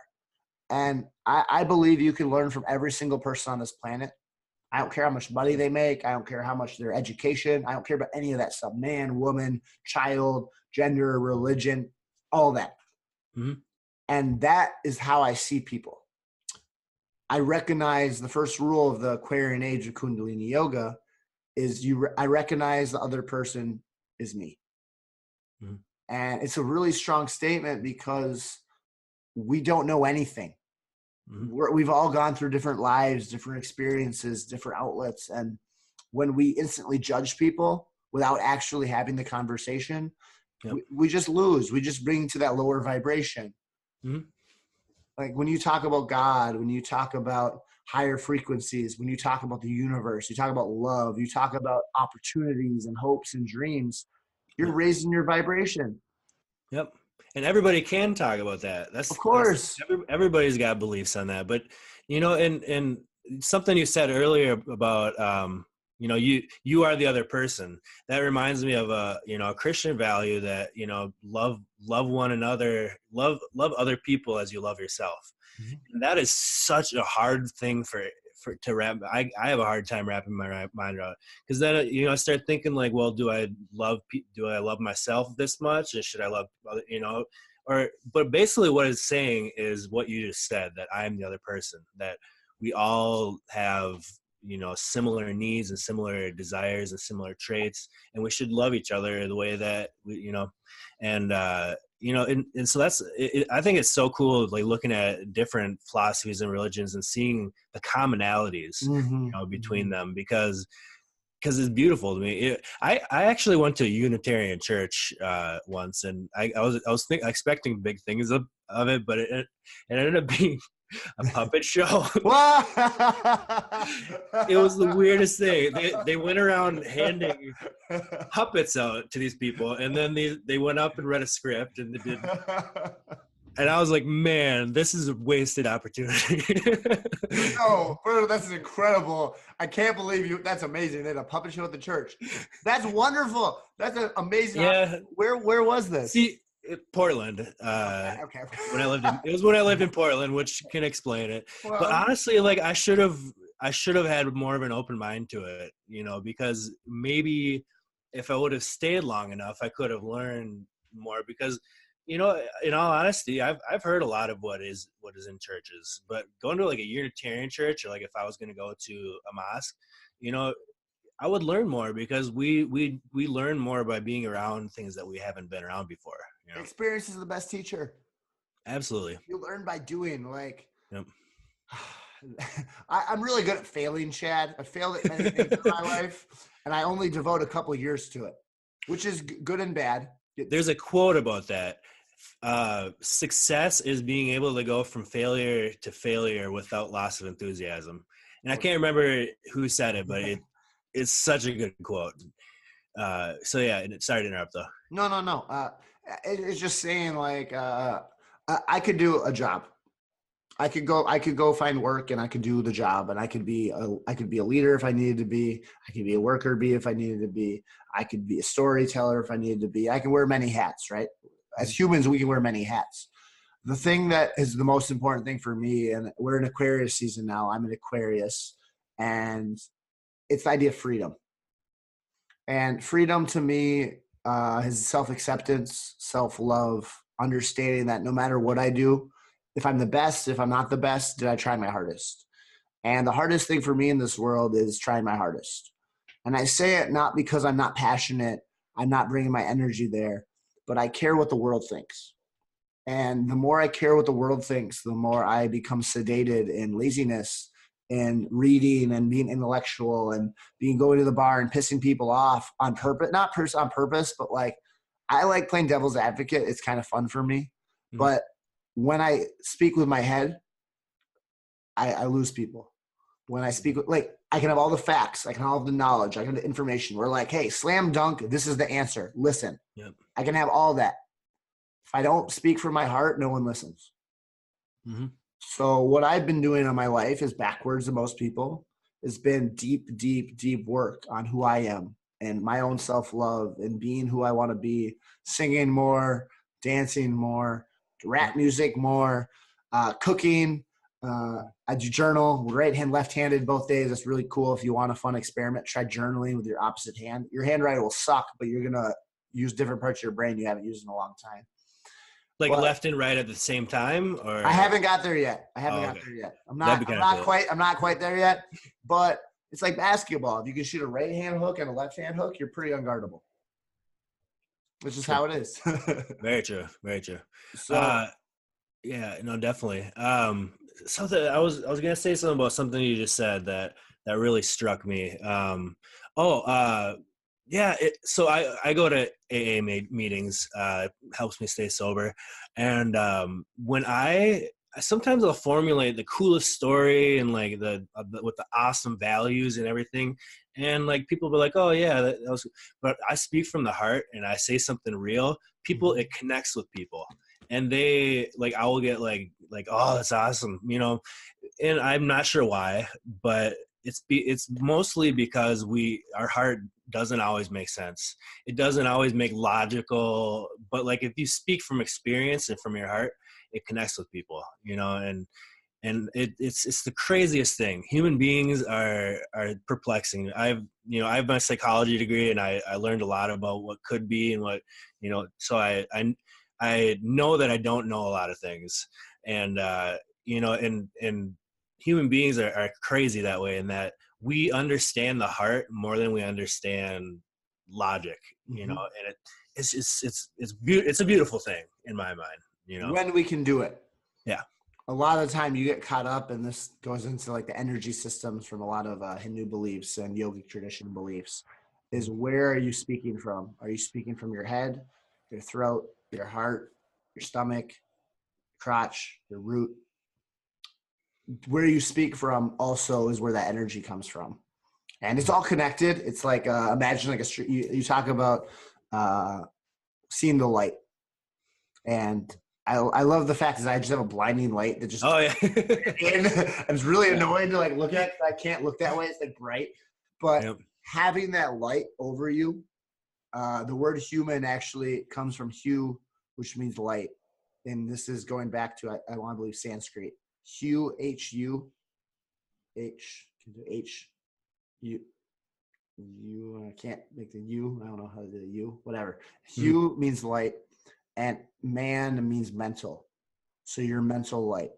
And I believe you can learn from every single person on this planet. I don't care how much money they make. I don't care how much their education. I don't care about any of that stuff. Man, woman, child, gender, religion, all that. Mhm. And that is how I see people. I recognize the first rule of the Aquarian age of Kundalini Yoga is I recognize the other person is me. Mhm. And it's a really strong statement because we don't know anything. Mhm. We've all gone through different lives, different experiences, different outlets. And when we instantly judge people without actually having the conversation, Yep. we just lose. We just bring to that lower vibration. Mhm. Like when you talk about God, when you talk about higher frequencies, when you talk about the universe, you talk about love, you talk about opportunities and hopes and dreams, you're Yep. raising your vibration. Yep. And everybody can talk about that. Of That's course. everybody's got beliefs on that. But and something you said earlier about you are the other person. That reminds me of a Christian value that love one another, love other people as you love yourself. And that is such a hard thing for to wrap. I have a hard time wrapping my mind around, because then I start thinking like, well, do I love myself this much, and should I love other, but basically what it's saying is what you just said, that I am the other person, that we all have similar needs and similar desires and similar traits, and we should love each other the way that and and so I think it's so cool, like looking at different philosophies and religions and seeing the commonalities between them, because it's beautiful to me. I actually went to a Unitarian church once, and I was expecting big things of it, but it ended up being a puppet show. It was the weirdest thing. They went around handing puppets out to these people, and then they went up and read a script, and they did. And I was like, man, this is a wasted opportunity. No, bro, that's incredible. I can't believe you. That's amazing. They had a puppet show at the church. That's wonderful. That's an amazing. Yeah. Where was this? See, Portland. Okay. When I lived in Portland, which can explain it. Well, But honestly, like I should have had more of an open mind to it, because maybe if I would have stayed long enough, I could have learned more. Because in all honesty, I've heard a lot of what is in churches, but going to like a Unitarian church, or like if I was going to go to a mosque, I would learn more, because we learn more by being around things that we haven't been around before. Experience is the best teacher. Absolutely. You learn by doing. Like, Yep. I'm really good at failing, Chad. I failed at many things in my life, and I only devote a couple years to it, which is good and bad. There's a quote about that. Success is being able to go from failure to failure without loss of enthusiasm. And I can't remember who said it, but it's such a good quote. So yeah, sorry to interrupt though. No. It's just saying, like, I could do a job. I could go find work, and I could do the job, and I could be a leader if I needed to be. I could be a worker bee if I needed to be. I could be a storyteller if I needed to be. I can wear many hats, right? As humans, we can wear many hats. The thing that is the most important thing for me, and we're in Aquarius season now. I'm an Aquarius, and it's the idea of freedom. And freedom to me is self-acceptance, self-love, understanding that no matter what I do, if I'm the best, if I'm not the best, did I try my hardest? And the hardest thing for me in this world is trying my hardest. And I say it not because I'm not passionate, I'm not bringing my energy there, but I care what the world thinks. And the more I care what the world thinks, the more I become sedated in laziness and reading and being intellectual and being going to the bar and pissing people off on purpose, not on purpose, but like I like playing devil's advocate. It's kind of fun for me. Mhm. But when I speak with my head, I lose people. When I speak, like I can have all the facts, I can have all the knowledge, I can have the information. We're like, hey, slam dunk, this is the answer. Listen, Yep. I can have all that. If I don't speak from my heart, no one listens. Mm-hmm. So what I've been doing in my life is backwards to most people. It's been deep, deep, deep work on who I am and my own self-love and being who I want to be, singing more, dancing more, rap music more, cooking. I do journal, right hand, left-handed both days. That's really cool. If you want a fun experiment, try journaling with your opposite hand. Your handwriting will suck, but you're going to use different parts of your brain you haven't used in a long time. Like But left and right at the same time, or I haven't got there yet. I'm not quite there yet, but it's like basketball. If you can shoot a right hand hook and a left hand hook, you're pretty unguardable. Which is True. how it is. Very true. Very true. So Yeah, no, definitely. Something I was gonna say something about something you just said that really struck me. Yeah. So I go to AA meetings. Helps me stay sober, and when I sometimes I'll formulate the coolest story and like the with the awesome values and everything, and like people will be like, oh yeah, that was. But I speak from the heart and I say something real. People, it connects with people. And they like, I will get like, oh, that's awesome, you know, and I'm not sure why, but it's mostly because our heart doesn't always make sense. It doesn't always make logical, but like if you speak from experience and from your heart, it connects with people, you know, and it's the craziest thing. Human beings are perplexing. I have my psychology degree and I learned a lot about what could be and what, you know, so I know that I don't know a lot of things, and you know, and human beings are crazy that way, in that we understand the heart more than we understand logic, you know, and it's a beautiful thing in my mind, you know. when we can do it. Yeah. A lot of the time you get caught up, and this goes into like the energy systems from a lot of Hindu beliefs and yogic tradition beliefs, is where are you speaking from? Are you speaking from your head, your throat, your heart, your stomach, crotch, your root? Where you speak from also is where that energy comes from. And it's all connected. It's like, imagine like a street, you talk about seeing the light. And I love the fact that I just have a blinding light that just, Oh yeah. and it's really annoying to like look at. I can't look that way. It's like bright, but Yep. having that light over you, the word human actually comes from hu, which means light. And this is going back to, I want to believe Sanskrit. Hu, H-U, U, I can't make the U. I don't know how to do the U, whatever. Hu means light, and man means mental. So your mental light.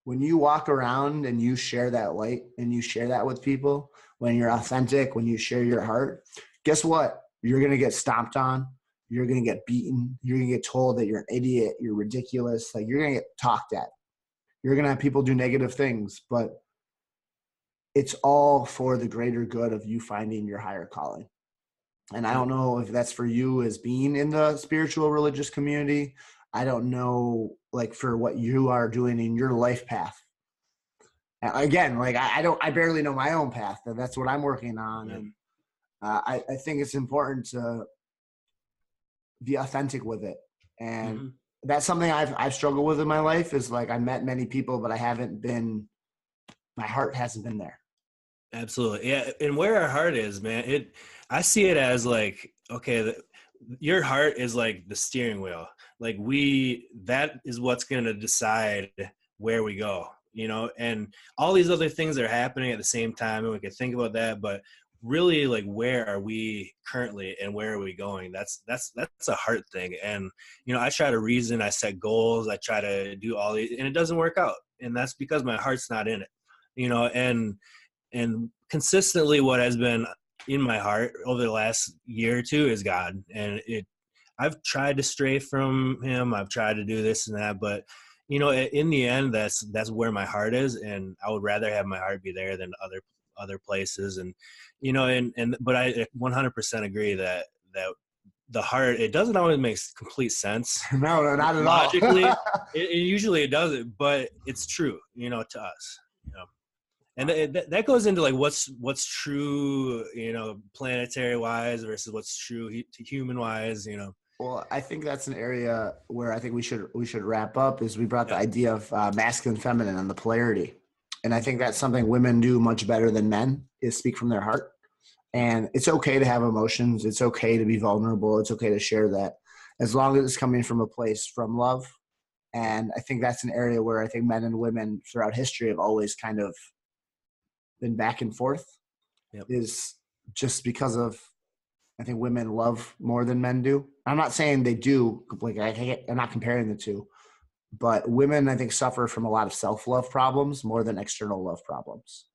When you walk around and you share that light and you share that with people, when you're authentic, when you share your heart, guess what? You're going to get stomped on. You're going to get beaten. You're going to get told that you're an idiot. You're ridiculous. Like you're going to get talked at. You're going to have people do negative things, but it's all for the greater good of you finding your higher calling. And I don't know if that's for you as being in the spiritual religious community. I don't know, like, for what you are doing in your life path. Again, like I barely know my own path. That's what I'm working on. And I think it's important to be authentic with it. And that's something I've struggled with in my life, is like I met many people, but my heart hasn't been there. Absolutely. Yeah. And where our heart is, man, I see it as like, okay, your heart is like the steering wheel. Like that is what's going to decide where we go, you know, and all these other things are happening at the same time. And we can think about that, but really like, where are we currently and where are we going? That's a heart thing. And, I try to reason, I set goals, I try to do all these, and it doesn't work out. And that's because my heart's not in it, and consistently what has been in my heart over the last year or two is God. And I've tried to stray from him. I've tried to do this and that, but in the end, that's where my heart is. And I would rather have my heart be there than other places. And, but I 100% agree that the heart, it doesn't always make complete sense. No, not at Logically, all. usually it doesn't, but it's true, to us, and that goes into like what's true, planetary wise versus what's true human wise, Well, I think that's an area where I think we should wrap up. Is we brought the idea of masculine, feminine, and the polarity, and I think that's something women do much better than men, is speak from their heart. And it's okay to have emotions. It's okay to be vulnerable. It's okay to share that, as long as it's coming from a place from love. And I think that's an area where I think men and women throughout history have always kind of been back and forth. Is just because of, I think women love more than men do. I'm not saying they do, like I'm not comparing the two, but women I think suffer from a lot of self-love problems more than external love problems.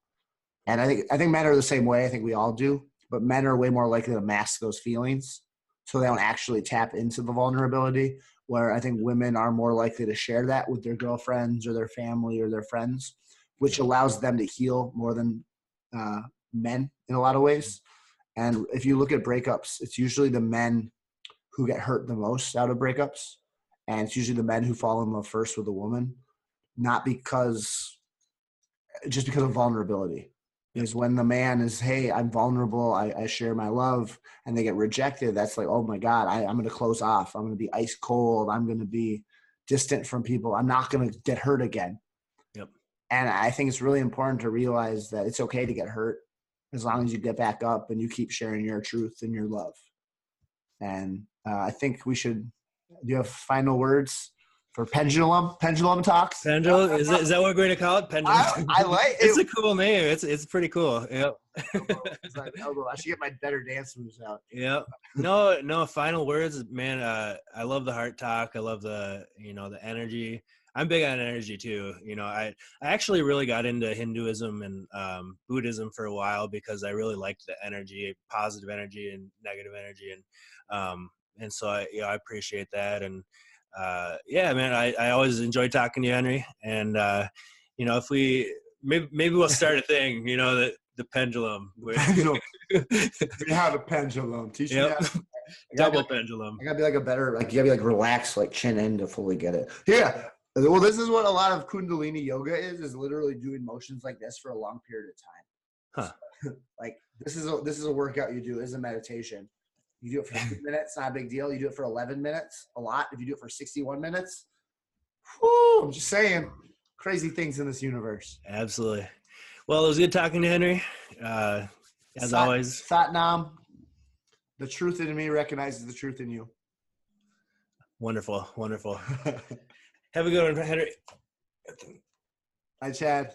And I think men are the same way. I think we all do, but men are way more likely to mask those feelings so they don't actually tap into the vulnerability, where I think women are more likely to share that with their girlfriends or their family or their friends, which allows them to heal more than men in a lot of ways. And if you look at breakups, it's usually the men who get hurt the most out of breakups. And it's usually the men who fall in love first with a woman, not just because of vulnerability. Is when the man is, hey, I'm vulnerable, I share my love, and they get rejected, that's like, oh my God, I'm going to close off. I'm going to be ice cold. I'm going to be distant from people. I'm not going to get hurt again. Yep. And I think it's really important to realize that it's okay to get hurt as long as you get back up and you keep sharing your truth and your love. And I think we should, do you have final words for Pendulum Talks? Pendulum, is that what we're going to call it? Pendulum. I like it. It's a cool name. It's pretty cool. Yep. I should get my better dance moves out. Yep. No final words, man. I love the heart talk. I love the energy. I'm big on energy too. I actually really got into Hinduism and Buddhism for a while because I really liked the energy, positive energy and negative energy, and so I appreciate that. And man, I always enjoy talking to you, Henry. And if we maybe we'll start a thing, the pendulum. Pendulum. We have a pendulum. Teach me that. Double pendulum. I gotta be like you gotta be like relaxed, like chin in to fully get it. Yeah. Well, this is what a lot of Kundalini yoga is literally doing motions like this for a long period of time. Huh. Like this is a workout you do, is a meditation. You do it for 2 minutes, not a big deal. You do it for 11 minutes, a lot. If you do it for 61 minutes, whoo, I'm just saying, crazy things in this universe. Absolutely. Well, it was good talking to Henry. As always. Satnam, the truth in me recognizes the truth in you. Wonderful. Have a good one, Henry. Hi, Chad.